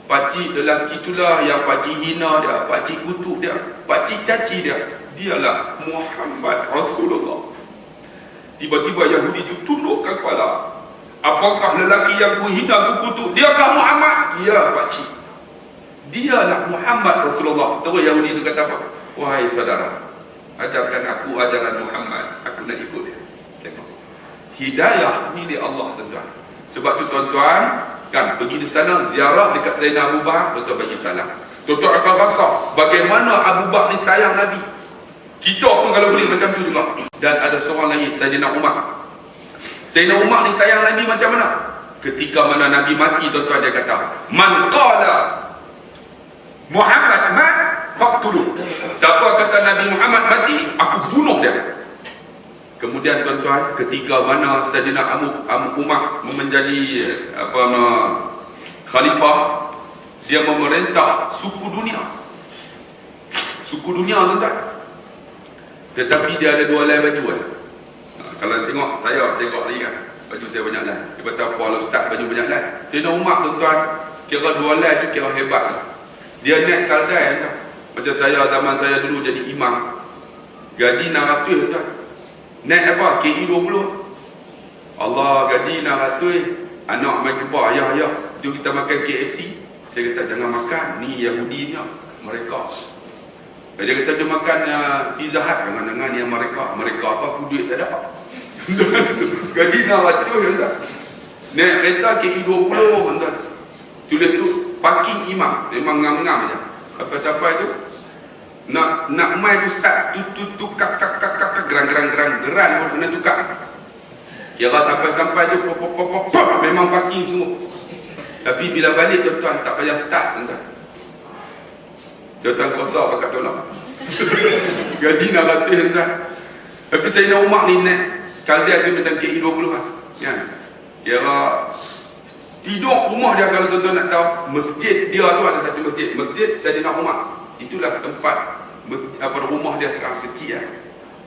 Pakcik, lelaki itulah yang pakcik hina dia, pakcik kutuk dia, pakcik caci dia. Dialah Muhammad Rasulullah. Tiba-tiba Yahudi itu tundukkan kepala. Apakah lelaki yang ku hina, ku kutuk? Diakah Muhammad? Ya pakcik, dialah Muhammad Rasulullah. Terus Yahudi itu kata apa? Wahai saudara, ajarkan aku ajaran Muhammad. Aku nak ikut dia. Tengok, hidayah milik Allah tuan-tuan. Sebab tu tuan-tuan kan pergi di sana ziarah dekat Sayyidina Abu Bakar, tuan-tuan bagi salam. Tuan-tuan akan rasa bagaimana Abu Bakar ni sayang Nabi. Kita pun kalau boleh macam tu juga. Dan ada seorang lagi, Sayyidina Umar. Sayyidina Umar ni sayang Nabi macam mana? Ketika mana Nabi mati, tuan-tuan dia kata, "Man qala Muhammad mat faqtuluh." Siapa kata Nabi Muhammad mati, aku bunuh dia. Kemudian tuan-tuan, ketika mana Sayyidina Umar menjadi khalifah, dia memerintah suku dunia. Suku dunia tuan-tuan. Tetapi dia ada 2 helai baju kan. Kalau tengok saya tengok lagi kan, baju saya banyak helai. Dia kata apa kalau ustaz baju banyak helai. Sayyidina Umar tuan-tuan, kira 2 helai tu kira hebat lah. Dia naik kaldai kan. Macam saya zaman saya dulu jadi imam, gaji 600 tuan. Naik apa? KI20. Allah, gaji 600. Anak main jumpa, ayah, jom kita makan KFC. Saya kata jangan makan, ni Yahudi ni mereka. Dia kata jom makan Pizza Hut. Jangan-jangan yang mereka apa, aku duit tak ada. Gaji 600 tuan. Naik kereta KI20 tuan. Tulis tu parking imam. Memang ngam-ngam je. Sampai-sampai tu nak main tu start tu kak gerang pun kena tukar. Kira sampai-sampai tu pop memang parking semua. Tapi bila balik tuan-tuan tak payah start tuan-tuan. Tuan-tuan kuasa pakat tolong. Gaji 600 tuan-tuan. Tapi Sayyidina Umar ni naik kaldai tu macam KI20 lah. Kan? Kira tidur rumah dia, kalau tuan-tuan nak tahu, masjid dia tu ada satu masjid Sayyidina Umar. Itulah tempat rumah dia sekarang kecil lah.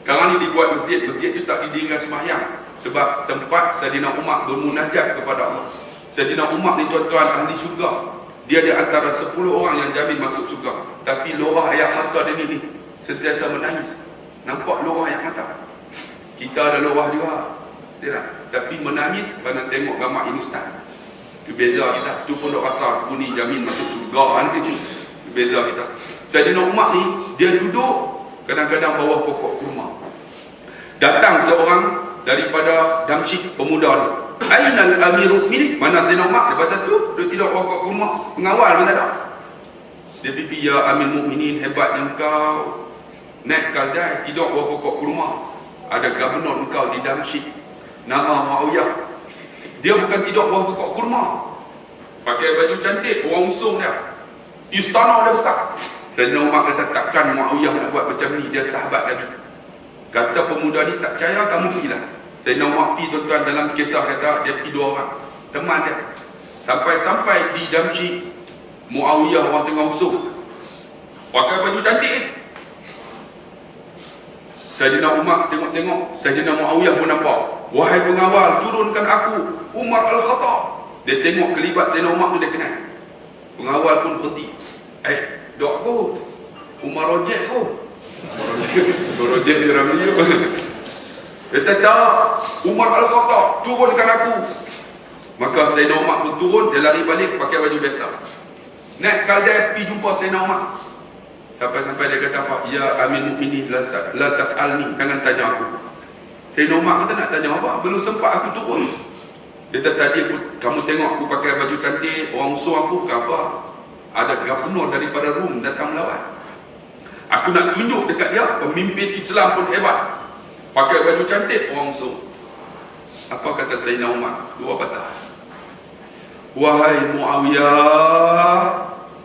Sekarang ni dibuat masjid tu tak didirikan sembahyang. Sebab tempat Sayyidina Umar bermunajat kepada Allah. Sayyidina Umar ni tuan-tuan ahli syurga. Dia di antara 10 orang yang jamin masuk syurga. Tapi lorah air mata dia ni sentiasa menangis. Nampak lorah air mata. Kita ada lorah juga. Tidak? Tapi menangis kerana tengok gambar ini ustaz. Itu beza kita. Tu pun dok rasa aku ni jamin masuk syurga nanti ni. Itu beza kita. Sayyidina Umar ni dia duduk kadang-kadang bawah pokok kurma. Datang seorang daripada Damsyik, pemuda ni. Ainal amirul mukminin? Mana Sayyidina Umar? Dia kata tu, dia tidak pokok rumah pengawal pun tak ada. Dia pipi, ya amir mukminin, hebatnya engkau. Naik kaldai, tidak pokok rumah. Ada gubernur engkau di Damsyik, nama Muawiyah. Dia bukan tidak pokok kurma, pakai baju cantik, orang usung dia, istana dia besar. Sayyidina Umar kata, takkan Muawiyah nak buat macam ni, dia sahabat Nabi. Kata pemuda ni, tak percaya, kamu pergilah. Sayyidina Umar pergi, tuan-tuan, dalam kisah kata dia pergi 2 orang teman dia. Sampai-sampai di Damsyik, Muawiyah orang tengah usung, pakai baju cantik. Sayyidina Umar tengok-tengok, Sayyidina Muawiyah pun nampak. Wahai pengawal, turunkan aku, Umar Al-Khattab. Dia tengok kelibat Sayyidina Umar tu, dia kenal. Pengawal pun berhenti. Dok aku, Umar Rojek aku. Rojek dia ramai. Dia kata, Umar Al-Khattab, turunkan aku. Maka Sayyidina Umar pun turun, dia lari balik pakai baju biasa. Naik kaldai pergi jumpa Sayyidina Umar. Sampai-sampai dia kata apa? Ya Amir Mukminin, la tas'alni, jangan tanya aku. Sayyidina Umar kata, nak tanya apa? Belum sempat aku turun. Dia kata, tadi kamu tengok aku pakai baju cantik, orang usul aku ke apa? Ada gubernur daripada Rom datang melawan. Aku nak tunjuk dekat dia, pemimpin Islam pun hebat, pakai baju cantik, orang usul. Apa kata Sayyidina Umar? 2 patah. Wahai Muawiyah,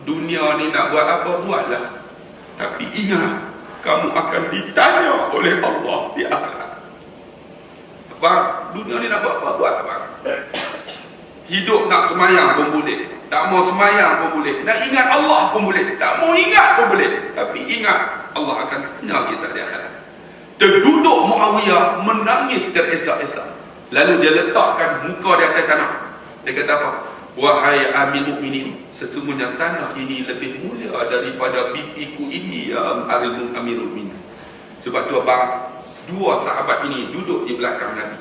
dunia ni nak buat apa, buatlah. Tapi ingat, kamu akan ditanya oleh Allah di akhirat. Abang, dunia ni nak buat apa, buat abang. Hidup nak semayang pun boleh, tak mau semayang pun boleh. Nak ingat Allah pun boleh, tak mau ingat pun boleh. Tapi ingat, Allah akan tanya kita di akhirat. Terduduk Muawiyah menangis teresak-esak. Lalu dia letakkan muka di atas tanah. Dia kata apa? Wahai Amir Mukminin, sesungguhnya tanah ini lebih mulia daripada pipiku ini, ya Amir Mukminin. Sebab tu abang, 2 sahabat ini duduk di belakang Nabi.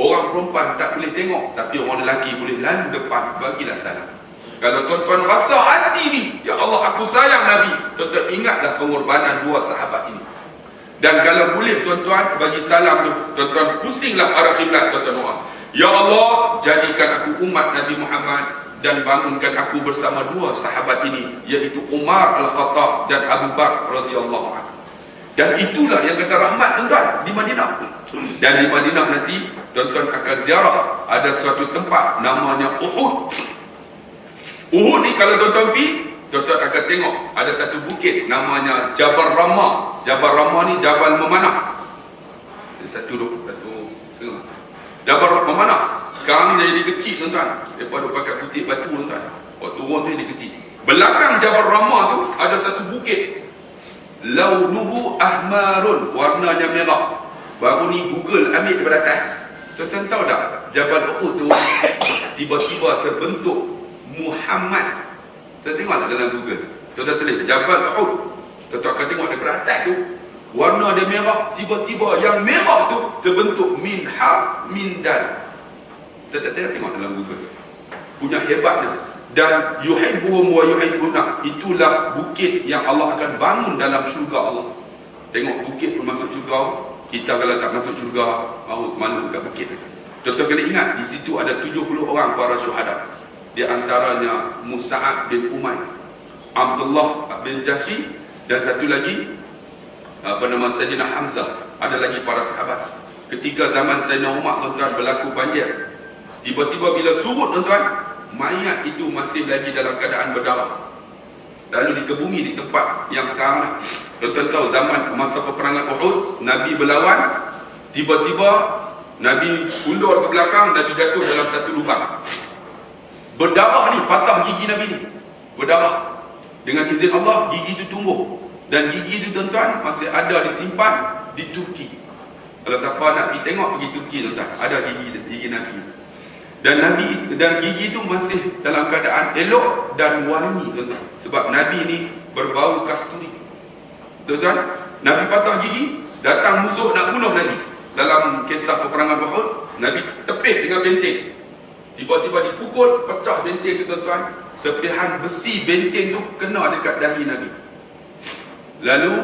Orang perempuan tak boleh tengok, tapi orang lelaki boleh lalu depan, bagilah salam. Kalau tuan-tuan rasa hati ni, ya Allah aku sayang Nabi, tuan-tuan ingatlah pengorbanan 2 sahabat ini. Dan kalau boleh tuan-tuan bagi salam tu, tuan-tuan pusinglah arah kiblat, tuan-tuan doa. Ya Allah, jadikan aku umat Nabi Muhammad dan bangunkan aku bersama 2 sahabat ini, iaitu Umar Al-Khattab dan Abu Bakar radhiyallahu anhu. Dan itulah yang kata rahmat tuan-tuan di Madinah. Dan di Madinah nanti tuan-tuan akan ziarah, ada suatu tempat namanya Uhud. Uhud ni kalau tuan-tuan pergi, tuan-tuan akan tengok ada satu bukit namanya Jabal Rahmah. Jabal Rahmah ni Jabal Memanah. Satu tengok. Jabal Memanah sekarang ni jadi kecil tuan-tuan, daripada pakai putih batu tuan-tuan. Waktu turun tu jadi kecil. Belakang Jabal Rahmah tu ada satu bukit, launuhu ahmarun, warnanya merah. Baru ni Google ambil daripada atas. Tuan-tuan tahu tak, Jabal Uhud tu tiba-tiba terbentuk Muhammad. Tuan tengoklah dalam Google, tuan-tuan tulis Jabal Uhud, tuan-tuan akan tengok daripada atas tu, warna dia merah, tiba-tiba yang merah tu terbentuk min dal. Tuan-tuan tengok dalam Google, punya hebatnya. Dan yuhibbuhum wa yuhibbuna, itulah bukit yang Allah akan bangun dalam syurga Allah. Tengok bukit pun masuk syurga. Kita kalau tak masuk syurga, malu kat bukit. Tuan-tuan kena ingat, di situ ada 70 orang para syuhada. Di antaranya Mus'ab bin Umair, Abdullah bin Jahsy, dan satu lagi Sayyidina Hamzah. Ada lagi para sahabat. Ketika zaman Sayyidina Umar tuan-tuan berlaku banjir, tiba-tiba bila surut tuan-tuan, mayat itu masih lagi dalam keadaan berdarah, lalu dikebumi di tempat yang sekarang lah. Tuan-tuan tahu zaman masa peperangan Uhud, Nabi berlawan, tiba-tiba Nabi undur ke belakang, Nabi jatuh dalam satu lubang berdarah ni, patah gigi Nabi ni berdarah. Dengan izin Allah, gigi itu tumbuh, dan gigi itu tuan-tuan masih ada disimpan di Turki. Kalau siapa nak pergi tengok, pergi Turki tuan-tuan, ada gigi Nabi. Dan gigi itu masih dalam keadaan elok dan wangi tuan-tuan, sebab Nabi ni berbau kasturi. Tuan-tuan, Nabi patah gigi, datang musuh nak bunuh Nabi. Dalam kisah peperangan Uhud, Nabi tepih dengan benteng, tiba-tiba dipukul, pecah benteng itu tuan-tuan. Sepihan besi benteng tu kena dekat dahi Nabi. Lalu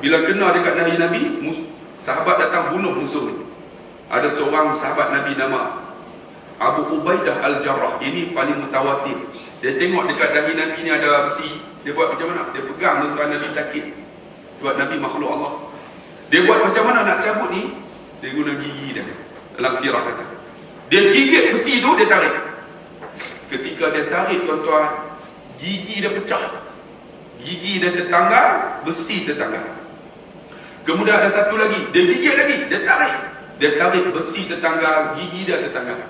bila kena dekat dahi Nabi, sahabat datang bunuh musuh ni. Ada seorang sahabat Nabi nama Abu Ubaidah Al-Jarrah, ini paling mutawatir. Dia tengok dekat dahi Nabi ni ada besi, dia buat macam mana? Dia pegang, tuan-tuan, Nabi sakit. Sebab Nabi makhluk Allah. Dia buat macam mana nak cabut ni? Dia guna gigi dia. Dalam sirah kata, dia gigit besi tu, dia tarik. Ketika dia tarik, tuan-tuan, gigi dia pecah. Gigi dia tertanggal, besi tertanggal. Kemudian ada satu lagi, dia gigit lagi, dia tarik. Dia tarik, besi tertanggal, gigi dia tertanggal.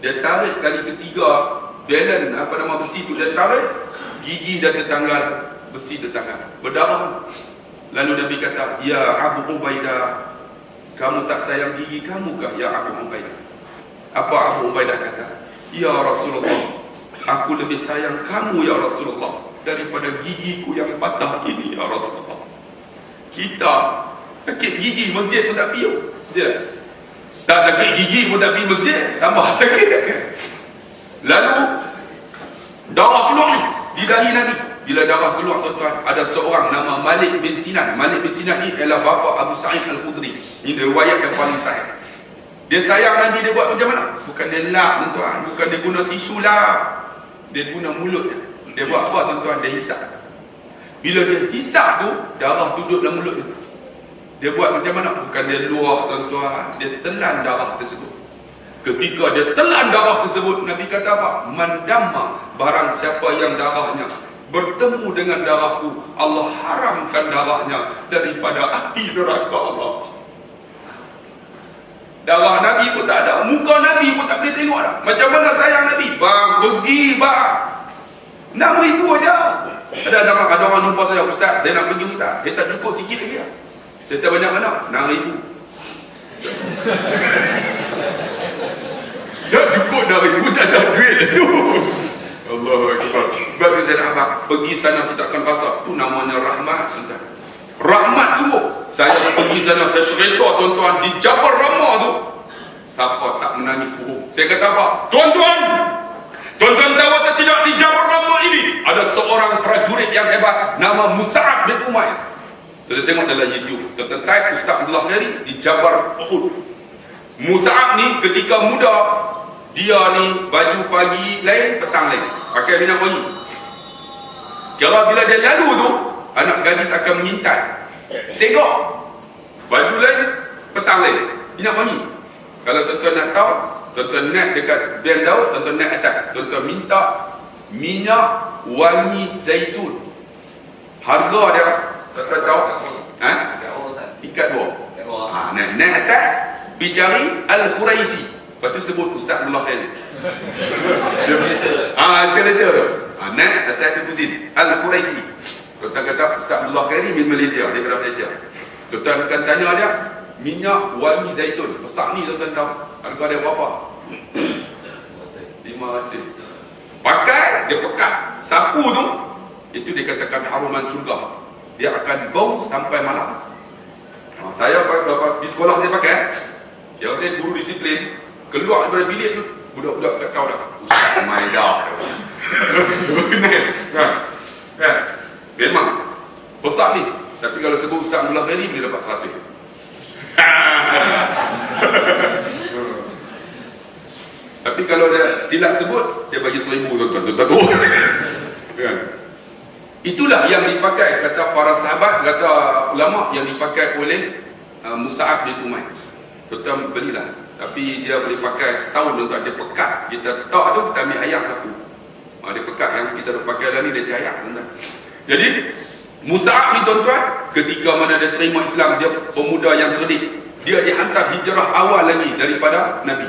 Dia tarik kali ketiga, balance besi tu dia tarik, gigi dia tertanggal, besi tertanggal, berdarah. Lalu Nabi kata, ya Abu Ubaidah, kamu tak sayang gigi kamu kah, ya Abu Ubaidah? Apa Abu Ubaidah kata? Ya Rasulullah, aku lebih sayang kamu ya Rasulullah daripada gigiku yang patah ini ya Rasulullah. Kita sakit gigi masjid pun tak pergi. Dia tak sakit gigi pun tak pergi masjid, tambah sakit. Lalu darah keluar di dahi Nabi. Bila darah keluar, tuan-tuan, ada seorang nama Malik bin Sinan. Malik bin Sinan ni adalah bapa Abu Sa'id Al-Khudri. Ini riwayat yang paling sahih. Dia sayang Nabi, dia buat macam mana? Bukan dia lap, tuan-tuan, bukan dia guna tisu lap, dia guna mulut dia. Dia buat apa, tuan-tuan? Dia hisap. Bila dia hisap tu, darah duduk dalam mulut dia. Dia buat macam mana? Bukan dia luah, tuan-tuan, dia telan darah tersebut. Ketika dia telan darah tersebut, Nabi kata apa? Mandamma, barang siapa yang darahnya bertemu dengan darahku, Allah haramkan darahnya daripada api neraka Allah. Darah Nabi pun tak ada, muka Nabi pun tak boleh tengok dah. Macam mana sayang Nabi? Bang, pergi bang, 6,000 aja. Ada orang jumpa saya, Ustaz, saya nak pergi Ustaz, dia tak cukup sikit lagi lah. Saya tak banyak mana? 6,000. Tak cukup 6,000, tak ada duit tu. Allahu Akbar. Sebab tu saya nak abang, pergi sana kita akan rasa, tu namanya rahmat. Rahmat sungguh. Saya pergi sana, saya cerita, tuan-tuan, di Jabal Rahmah tu, siapa tak menangis buruk? Saya kata apa? Tuan-tuan tahu atau tidak, di Jabal Rahmah ini ada seorang prajurit yang hebat, nama Mus'ab bin Umair. Kita tengok dalam YouTube, kita type Ustaz Abdullah Khairi di Jabal Uhud. Mus'ab ni ketika muda, dia ni baju pagi lain, petang lain, pakai minyak wangi. Kalau bila dia lalu tu, anak gadis akan mengintai, segok, baju lain, petang lain, minyak wangi. Kalau tuan-tuan nak tahu, tuan-tuan naik dekat Van Daud, tuan-tuan naik atas, tuan-tuan minta minyak wangi zaitun. Harga dia, tuan-tuan tahu? Tingkat 2. Naik atas, pergi cari Al-Khuraisi. Lepas tu sebut Ustaz Abdullah Khairi. Eskalator tu. Naik atas tu pusing Al-Khuraisi. Tuan-tuan kata Ustaz Abdullah Khairi di Malaysia, daripada Malaysia. Tuan-tuan akan tanya dia, minyak wangi zaitun besar ni, tuan-tuan tahu harga dia berapa? 500. Pakai, dia pekat. Sapu tu, itu dikatakan haruman surga. Dia akan bau sampai malam. Saya di sekolah saya pakai. Yang saya guru disiplin, keluar daripada bilik tu, budak-budak tak tahu dah, Ustaz Maidah. Kan? Memang besar ni. Tapi kalau sebut Ustaz Abdullah Khairi, boleh dapat 100. Tapi kalau dia silap sebut, dia bagi 1,000, tuan-tuan. Kan? Itulah yang dipakai, kata para sahabat, kata ulama, yang dipakai oleh Mus'ab bin Umair. Tuan-tuan belilah. Tapi dia boleh pakai setahun, tuan-tuan. Dia pekat. Kita tak tu, kita ambil ayak sapu. Dia pekat, yang kita dah pakai dah ni, dia cayak, tuan-tuan. Jadi Mus'ab ni, tuan-tuan, ketika mana dia terima Islam, dia pemuda yang cerdik. Dia dihantar hijrah awal lagi daripada Nabi.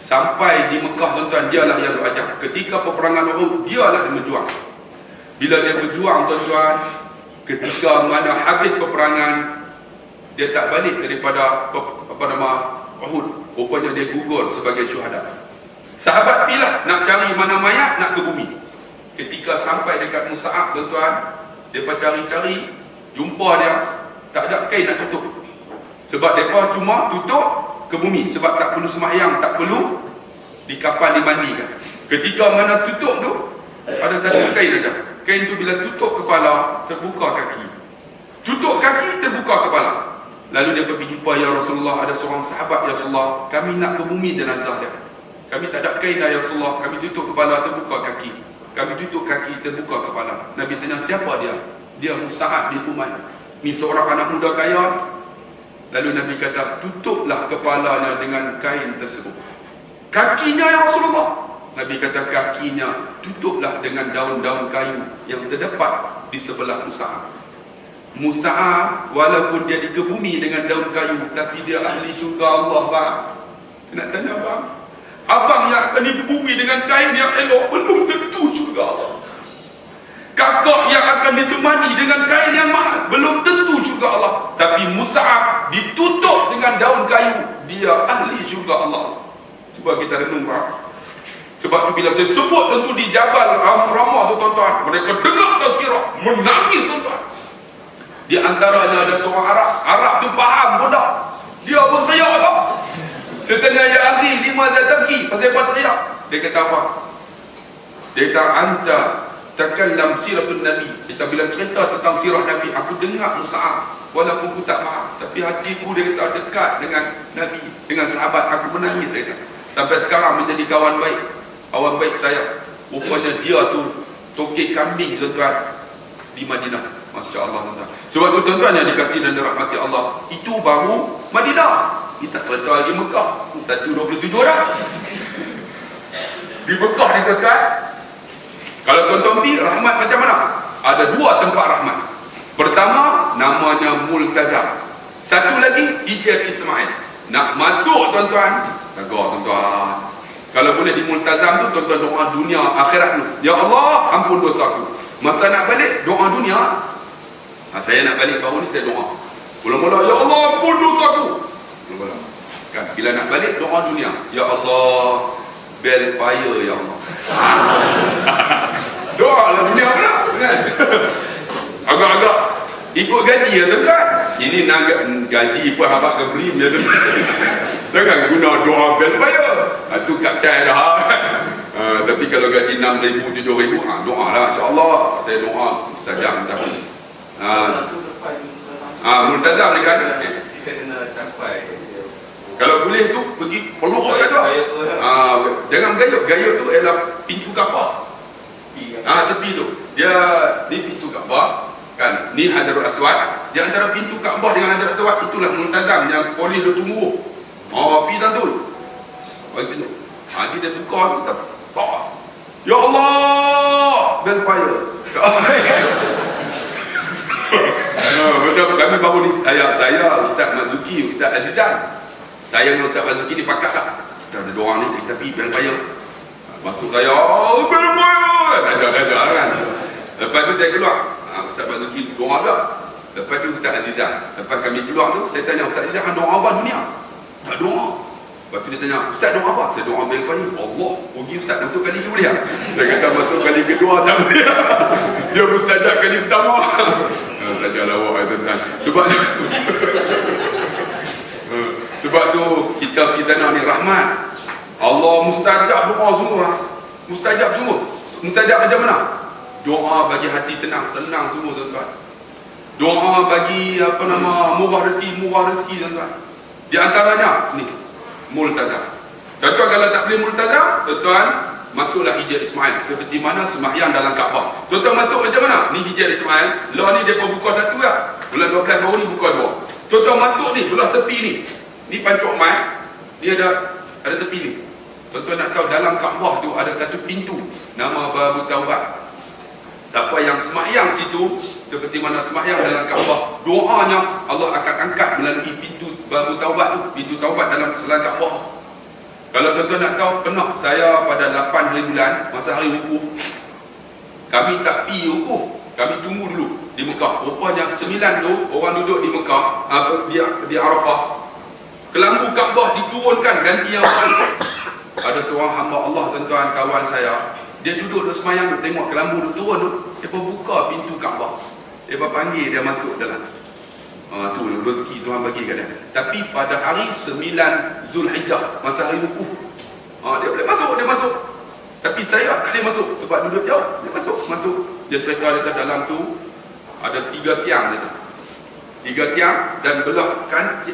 Sampai di Mekah, tuan-tuan, dialah yang berajar. Ketika peperangan Uhud, dialah yang berjuang. Bila dia berjuang, tuan-tuan, ketika mana habis peperangan, dia tak balik daripada Uhud. Rupanya dia gugur sebagai syuhada. Sahabat pilah nak cari mana mayat, nak ke bumi. Ketika sampai dekat Mus'ab, tuan-tuan, dia cari-cari, jumpa dia, tak ada kain nak tutup. Sebab mereka cuma tutup ke bumi. Sebab tak perlu sembahyang, tak perlu dikapal, dimandikan. Ketika mana tutup tu, ada satu kain saja. Kain tu bila tutup kepala, terbuka kaki. Tutup kaki, terbuka kepala. Lalu dia pergi jumpa, ya Rasulullah, ada seorang sahabat, ya Rasulullah, kami nak ke bumi jenazah dia. Kami tak ada kain ya Rasulullah. Kami tutup kepala, terbuka kaki. Kami tutup kaki, terbuka kepala. Nabi tanya, siapa dia? Dia Musa'ab bin Umair. Ni seorang anak muda kaya. Lalu Nabi kata, tutuplah kepalanya dengan kain tersebut. Kakinya ya Rasulullah. Nabi kata, kakinya tutuplah dengan daun-daun kayu yang terdapat di sebelah Musa'ab. Musa'ab walaupun dia dikebumi dengan daun kayu, tapi dia ahli syurga Allah, bang. Saya nak tanya bang, abang yang akan dikebumi dengan kain yang elok belum tentu syurga Allah. Kakak yang akan disemani dengan kain yang mahal belum tentu syurga Allah. Tapi Musa'ab ditutup dengan daun kayu, dia ahli syurga Allah. Cuba kita renung, bang. Sebab tu bila saya sebut tentu di Jabal Ramah tu tuan-tuan, mereka dengar tazkirah, menangis tuan-tuan. Di antaranya ada seorang Arab tu faham budak. Dia berteriak lah. Saya tanya, ya akhi, lima tabki, pasal apa teriak? Dia kata apa? Dia kata, anta takallam siratun Nabi. Kita bila cerita tentang sirah Nabi, aku dengar Musa'ab, walaupun aku tak faham, tapi hatiku dia kata dekat dengan Nabi, dengan sahabat. Aku menangis, dia kata. Sampai sekarang menjadi kawan baik, kawan baik saya. Rupanya dia tu tokek kambing tuan-tuan di Madinah. Masya Allah tuan-tuan. Sebab tu tuan-tuan yang dikasihi dan dirahmati Allah, itu baru Madinah. Kita kerja lagi Mekah 127 dah. Di Mekah ni tuan-tuan, kalau tuan-tuan pergi, rahmat macam mana? Ada dua tempat rahmat. Pertama, namanya Multazam. Satu lagi, Hijr Ismail. Nak masuk tuan-tuan, jaga tuan-tuan. Kalau boleh di Multazam tu, tuan-tuan doa dunia akhirat tu. Ya Allah, ampun dosaku. Masa nak balik, doa dunia. Saya nak balik baru ni, saya doa. Mula-mula, ya Allah, ampun dosaku. Mula-mula. Kan, bila nak balik, doa dunia. Ya Allah, bel fire ya Allah. Doa lah dunia pula. Kan? Agak-agak ikut gaji ya tuan-tuan. Ini nak gaji pun habak ke beri ya tuan-tuan. Jangan guna doa bel fire. Itu kapcai dah. Tapi kalau gaji 6,000, 7,000, doa lah insyaAllah. Saya doa mustajab. Multazam ni kan kita kena capai. kalau boleh tu pergi peluk kat tu. Jangan gayut. Gayut tu ialah pintu Kaabah. Tepi tu. Dia ni pintu Kaabah kan. Ni Hajarul Aswad. Di antara pintu Kaabah dengan Hajarul Aswad itulah Multazam yang polis dia tunggu. Pergi tantul. Dia buka tu. Ya Allah, bel fire. Macam kami baru ni, saya Ustaz Mazuki, Ustaz Azizan. Saya dengan Ustaz Mazuki ni pakat tak? Kita ada doang ni, kita pergi bel fire. Masuk saya, bel fire. Ada kan. Lepas tu saya keluar. Ustaz Mazuki doa tak? Lepas tu Ustaz Azizan. Lepas kami keluar tu, saya tanya Ustaz Azizan, doa apa dunia? Tak doa. Lepas tu dia tanya, Ustaz doa apa? Saya doa bel fire. Allah, pergi Ustaz masuk kali ke boleh tak? Saya kata masuk kali kedua tak boleh. Dia mustajab kali pertama. Saja lawak tuan-tuan. Sebab tu kita pergi sana ni rahmat. Allah mustajab doa semua. Mustajab semua. Mustajab macam mana? Doa bagi hati tenang semua tuan-tuan. Doa bagi murah rezeki tuan-tuan. Di antaranya ni Multazam. Tuan-tuan kalau tak boleh Multazam, tuan-tuan masuklah Hijr Ismail. Seperti mana sembahyang dalam Kaabah. Tuan-tuan masuk macam mana? Ni Hijr Ismail. Lah ni dia pun buka satu lah. Bulan 12 baru ni buka dua. Tuan-tuan masuk ni, belah tepi ni. Ni pancuk mai. Dia ada tepi ni. Tuan-tuan nak tahu dalam Kaabah tu ada satu pintu. Nama Babu Taubat. Siapa yang sembahyang situ, seperti mana sembahyang dalam Kaabah, doanya Allah akan angkat melalui pintu Babu Taubat tu. Pintu Taubat dalam Kaabah. Kalau tuan-tuan nak tahu, pernah saya pada 8 hari bulan, masa hari wukuf, kami tak pergi wukuf, kami tunggu dulu di Mekah. Rupanya 9 tu orang duduk di Mekah, di Arafah. Kelambu Kaabah diturunkan ganti yang baru. Ada seorang hamba Allah tuan-tuan, kawan saya, dia duduk semayang, tengok kelambu tu turun tu, dia pun buka pintu Kaabah. Dia pun panggil dia masuk dalam. Tu rezeki Tuhan bagi kat dia. Tapi pada hari 9 Zulhijjah, masa hari wukuf, dia boleh masuk, dia masuk. Tapi saya tak boleh masuk sebab duduk jauh. Dia masuk. Dia cerita dia dalam tu ada 3 tiang dia. 3 tiang dan belah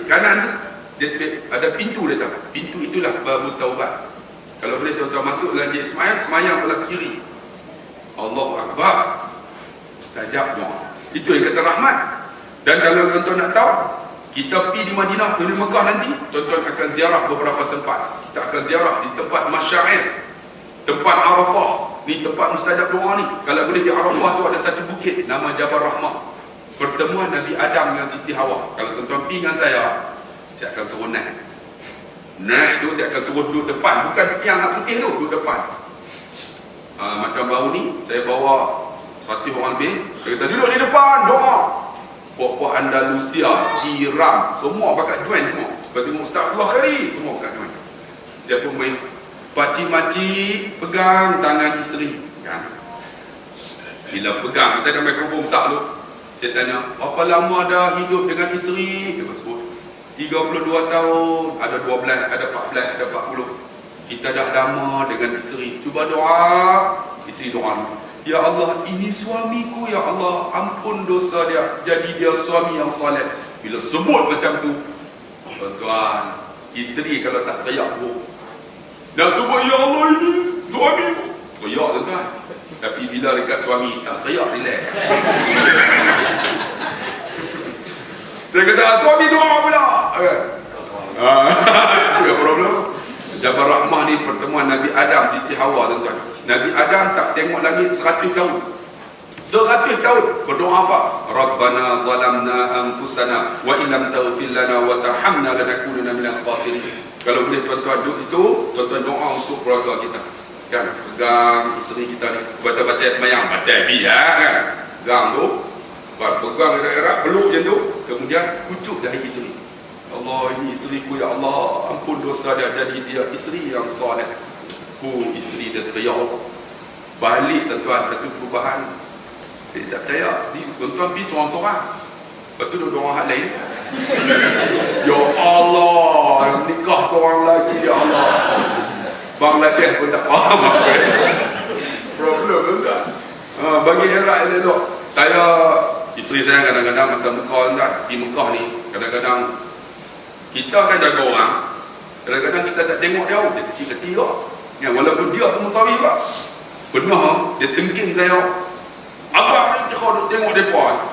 kanan tu dia ada pintu dia. Pintu itulah Babu Taubat. Kalau boleh tuan-tuan masuk lagi Ismail, semayang belah kiri. Allahu Akbar. Mustajab doa. Itu yang kata rahmat. Dan kalau tuan-tuan nak tahu, kita pergi di Madinah, di Mekah nanti, tuan-tuan akan ziarah beberapa tempat. Kita akan ziarah di tempat Masyair, tempat Arafah. Ni tempat mustajab doa ni. Kalau boleh di Arafah tu ada satu bukit nama Jabal Rahmah. Pertemuan Nabi Adam dengan Siti Hawa. Kalau tuan-tuan pergi dengan saya akan suruh naik. Naik tu saya akan turun duduk depan. Bukan yang nak putih tu, duduk depan. Macam baru ni, saya bawa 100 orang lebih. Saya kata duduk di depan, doa. Puak-puak Andalusia, Iram, semua pakai join semua. Sebab tengok Ustaz Allah Khari, semua pakai join. Siapa main pakcik-makcik pegang tangan isteri kan? Bila pegang, kita ada mikrofon besar tu, saya tanya, berapa lama dah hidup dengan isteri? Dia sebut 32 tahun, ada 12, ada 14, ada 40. Kita dah lama dengan isteri. Cuba doa. Isteri doa, ya Allah, ini suamiku, ya Allah, ampun dosa dia, jadi dia suami yang soleh. Bila sebut macam tu, tuan-tuan, isteri kalau tak teriak tu, nak sebut ya Allah ini suamiku, teriak tuan-tuan. Tapi bila dekat suami tak teriak, relax. Saya kata suami doa pula. Itu yang problem. Jabal Rahmah ni pertemuan Nabi Adam Siti Hawa tuan-tuan. Nabi Adam tak tengok lagi 100 tahun. 100 tahun berdoa apa? Rabbana zalamna anfusana wa illam taghfir lana wa tarhamna lanakunanna minal khasirin. Kalau boleh tuan-tuan duduk itu, tuan-tuan doa untuk keluarga kita. Kan? Pegang isteri kita ni. Baca-baca semayang, baca biar kan. Pegang tu, pegang erat-erat, peluk macam tu. Kemudian kucuk dari isteri. Allah, ini isteriku, ya Allah, ampun dosa dia, jadi dia isteri yang soleh. Isteri dia teriak. Balik tuan-tuan, satu perubahan. Saya tak percaya. Tuan-tuan pergi seorang-seorang. Lepas tu duduk orang hal lain. Ya Allah, nikah seorang lagi, ya Allah. Bangladesh pun tak faham apa. Problem tuan-tuan. Bagi erat elok. Saya, isteri saya kadang-kadang masa Mekah tuan, di Mekah ni, kadang-kadang kita akan jaga orang. Kadang-kadang kita tak tengok dia, dia kecil-kecil kok. Ya, walaupun dia pun mutawi kok. Pernah dia tengking saya. Abang ni kau tengok depa.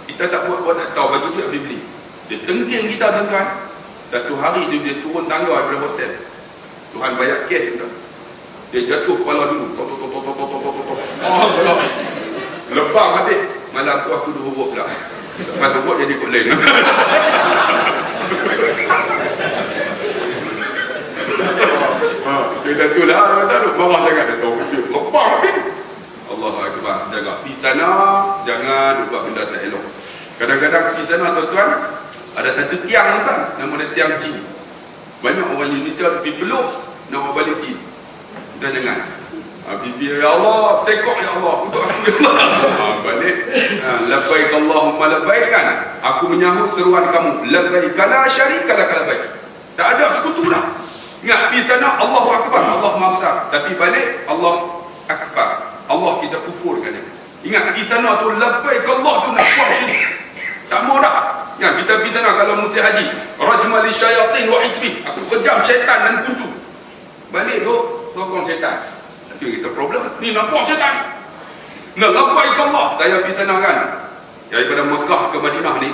Kita tak buat tak tahu, bagi dia beli. Dia tengking kita tuan-tuan. Satu hari dia turun tangga daripada hotel. Tuhan bayar kes tuan. Dia jatuh kepala dulu. Lebang habis. Malam tu aku huruf pula. Lepas huruf jadi kot lain. Dia jatuhlah. Marah sangat. Dia tahu dia lebang habis. Allahu Akbar. Jaga. Pergi sana, jangan buat benda tak elok. Kadang-kadang pergi sana tuan-tuan, ada satu tiang tuan, nama dia tiang jin. Banyak orang Indonesia pergi peluk, nak buat balik jin. Kita jangan. Bibi ya Allah, sekok ya Allah, untuk aku ya Allah. Balik. Labbaik Allahumma labbaik kan. Aku menyahut seruan kamu. Labbaik la syarika lak labbaik. Tak ada sekutu dah. Ingat pergi sana Allahu Akbar, Allah Maha Besar. Tapi balik Allah Akbar. Allah kita kufur kan dia. Ingat di sana tu labbaik Allah tu nak buat sini. Tak mau dah. Ingat kita pergi sana kalau mesti haji. Rajma li syayatin wa hizbi. Aku kejam syaitan dan kuncu. Balik tu sokong syaitan. Tapi kita problem. Ni nak buat syaitan. Nak labbaik Allah. Saya pergi sana kan. Daripada Mekah ke Madinah ni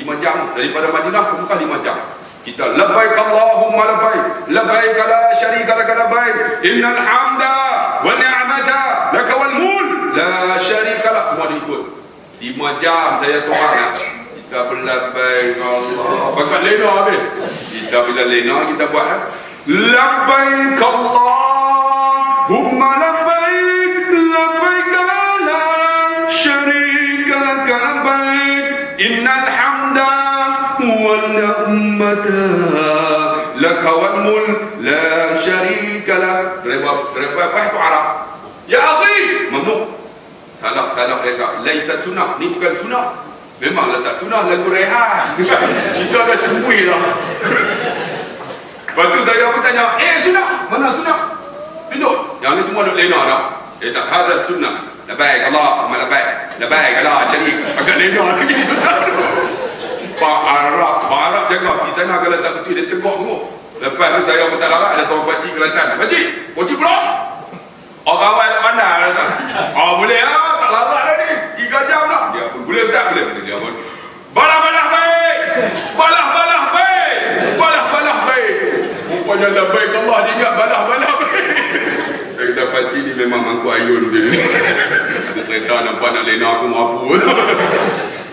5 jam. Daripada Madinah ke Mekah 5 jam. Kita labbaik Allahumma labbaik. Labbaik la syarika lak labbaik. Innal hamda wa ni'mata lak wal mulk la syarika lak. Semua diikut. 5 jam saya seorang ya. Kita berlabbaik Allah. Bakat lena habis. Kita bila lena kita buat labbaik Allahumma labbaik. Labbaik la syarika lak labbaik. Innal hamda wal ni'mata lak wal mulk la syarika lak. Berapa tu Arab? Ya akhi, mamnu. Salah mereka. Laisa sunnah. Ni bukan sunnah. Memanglah tak sunnah, lagu rehan. Kita dah temui lah. Lepas tu saya pun tanya, sunnah? Mana sunnah? Pindah. Yang ni semua duk lena dah. Dia tak ada sunnah. Labbaik Allah, labbaik. Labbaik Allah, syarik. Agak lena lagi. Pak Arab jaga. Di sana kalau tak betul dia tegak semua. Lepas tu saya bertalarak, ada seorang pakcik Kelantan. Pakcik, pakcik pula. Orang awal nak pandang. Boleh lah, tak larat dah ni. 3 jam lah. Dia pun, boleh Ustaz? Boleh. Dia pun, balah-balah baik. Balah-balah baik. Balah-balah baik. Rupanya lah baik Allah dia ingat balah-balah baik. Saya kata pakcik ni memang mangkuk ayun dia ni. Ada cerita nampak nak lena aku mampu.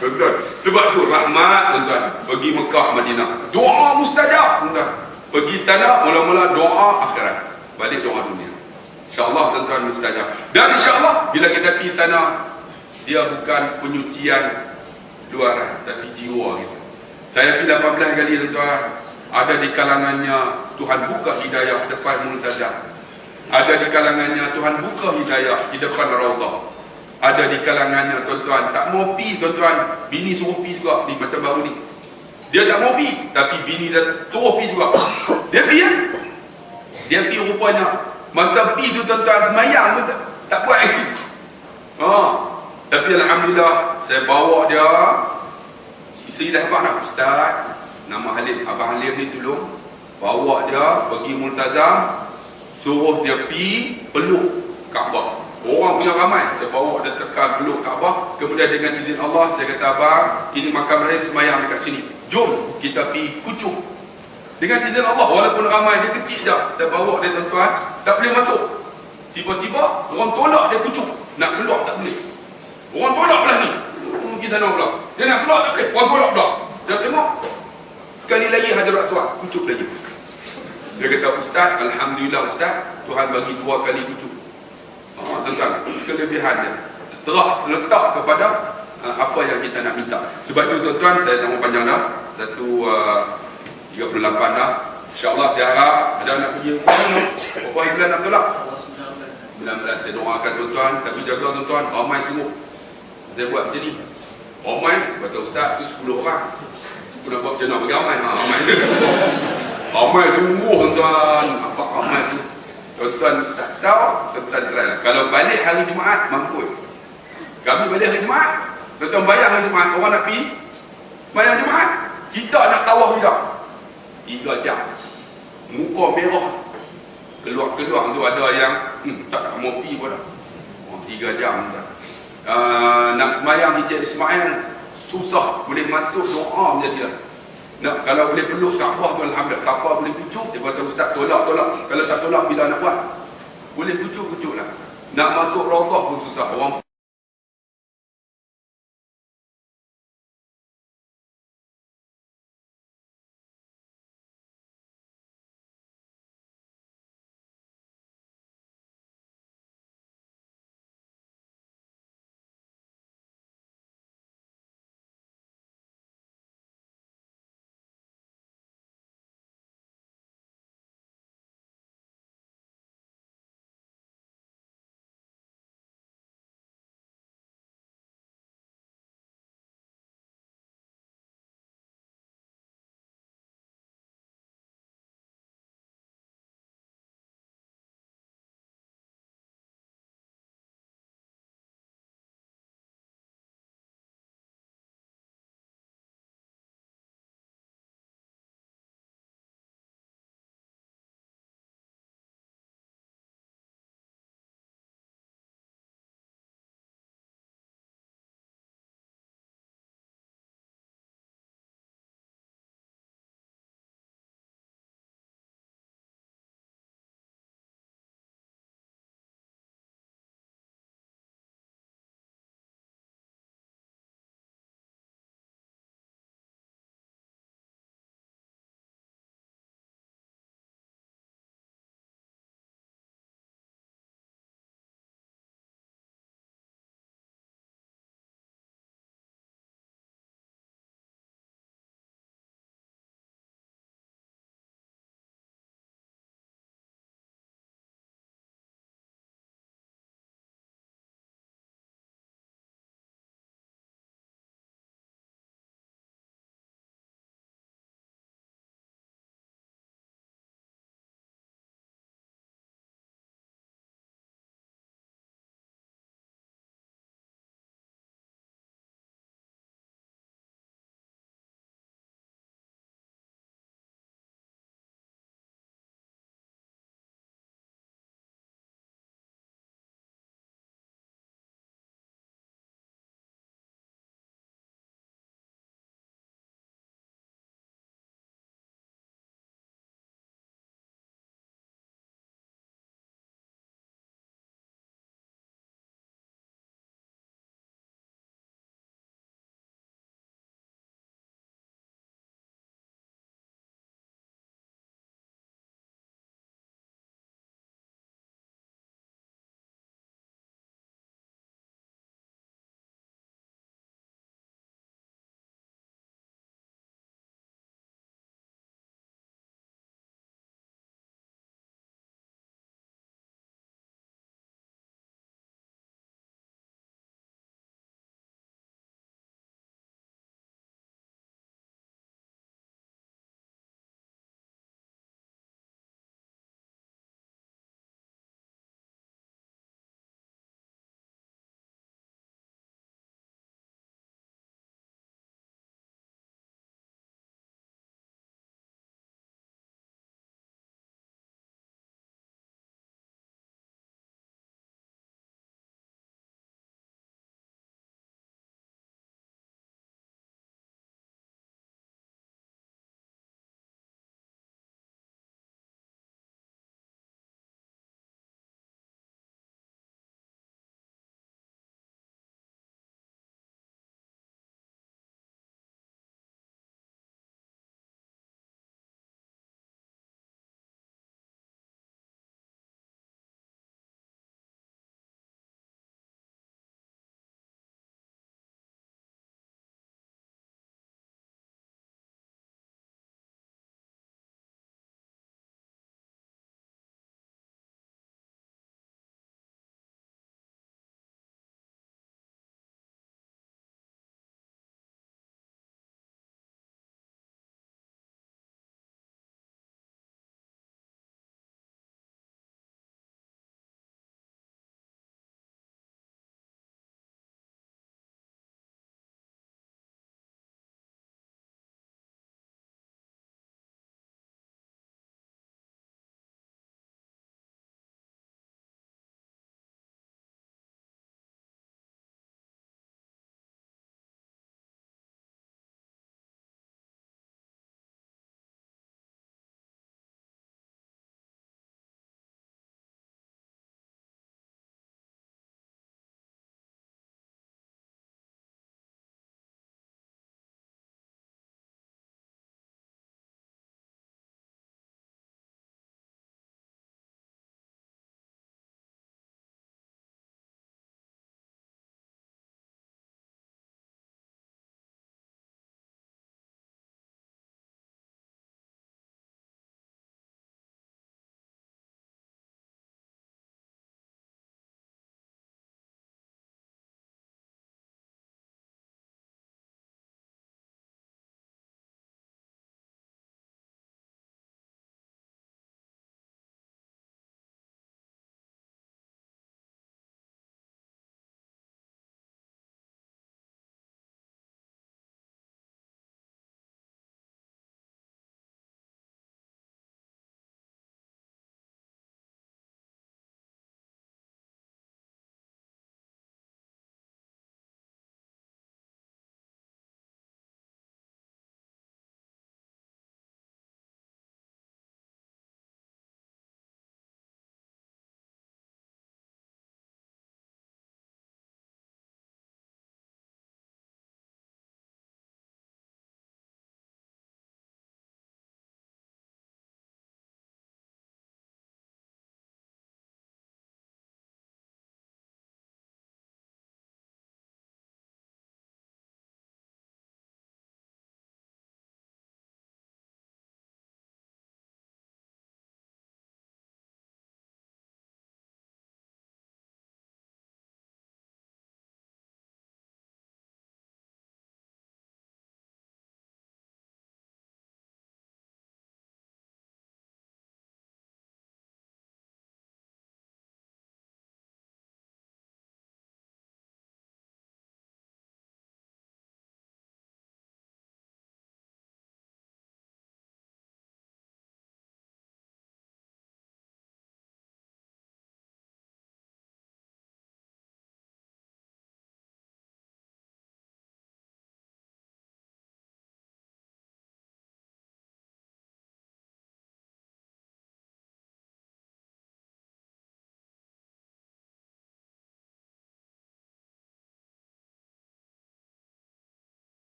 Tuan-tuan, sebab tu rahmat tuan-tuan. Pergi Mekah, Madinah, doa mustajab tuan-tuan. Pergi sana mula-mula doa akhirat, balik doa dunia. InsyaAllah tuan-tuan mustajab. Dan insyaAllah bila kita pergi sana, dia bukan penyucian luaran tapi jiwa kita. Saya pergi 18 kali tuan-tuan. Ada di kalangannya Tuhan buka hidayah depan multazam. Ada di kalangannya Tuhan buka hidayah di depan raudhah. Ada di kalangannya tuan-tuan tak mau pi tuan-tuan, bini suruh pi juga ni macam baru ni. Dia tak mau pi tapi bini dah suruh pi juga. Dia pi kan? Dia pi rupanya masa pi tu tuan-tuan semayang pun tak buat lagi. Tapi alhamdulillah saya bawa dia. Isteri dah abang nak, Ustaz, nama Halim, Abang Halim ni tolong bawa dia pergi multazam, suruh dia pi peluk Kaabah. Orang punya ramai, saya bawa dia tekan peluk Kaabah. Kemudian dengan izin Allah, saya kata, abang, ini makam rahim semayang dekat sini, jom kita pergi kucuk. Dengan izin Allah, walaupun ramai, dia kecil je, kita bawa dia tuan-tuan, tak boleh masuk. Tiba-tiba orang tolak dia kucuk, nak keluar tak boleh. Orang tolak belah ni, pergi sana pula, dia nak keluar tak boleh, orang tolak pula. Dia tengok, sekali lagi Hajar Aswad, kucuk lagi. Dia kata, Ustaz, alhamdulillah Ustaz, Tuhan bagi 2 kali kucuk. Tuan-tuan, kelebihan dia terah terletak kepada apa yang kita nak minta. Sebab itu tuan-tuan, saya tak mau panjang dah, 1:38 dah. InsyaAllah saya harap ada anak pergi berapa hari bulan nak tolak? 19. Saya doakan tuan-tuan, tapi jaga tuan-tuan, ramai semua. Saya buat macam ni, ramai, kata Ustaz tu 10 orang. Aku nak buat macam nak bagi ramai. Ramai sungguh tuan-tuan. Apa ramai tu? Tuan-tuan tak tahu, tuan-tuan try. Kalau balik hari Jumaat, mampu. Kami balik hari Jumaat, tuan-tuan bayar hari Jumaat, orang nak pergi bayar Jumaat, kita nak tawaf juga 3 jam, muka merah, keluar-keluar tu ada yang tak mau pergi pun dah. 3 jam tuan. Nak semayang hijab Ismail susah, boleh masuk doa menjadi lah. Nak, kalau boleh peluk Kaabah tu alhamdulillah. Siapa boleh kucuk, dia kata Ustaz tolak. Kalau tak tolak bila nak buat? Boleh kucuk lah. Nak masuk raudhah pun susah. Orang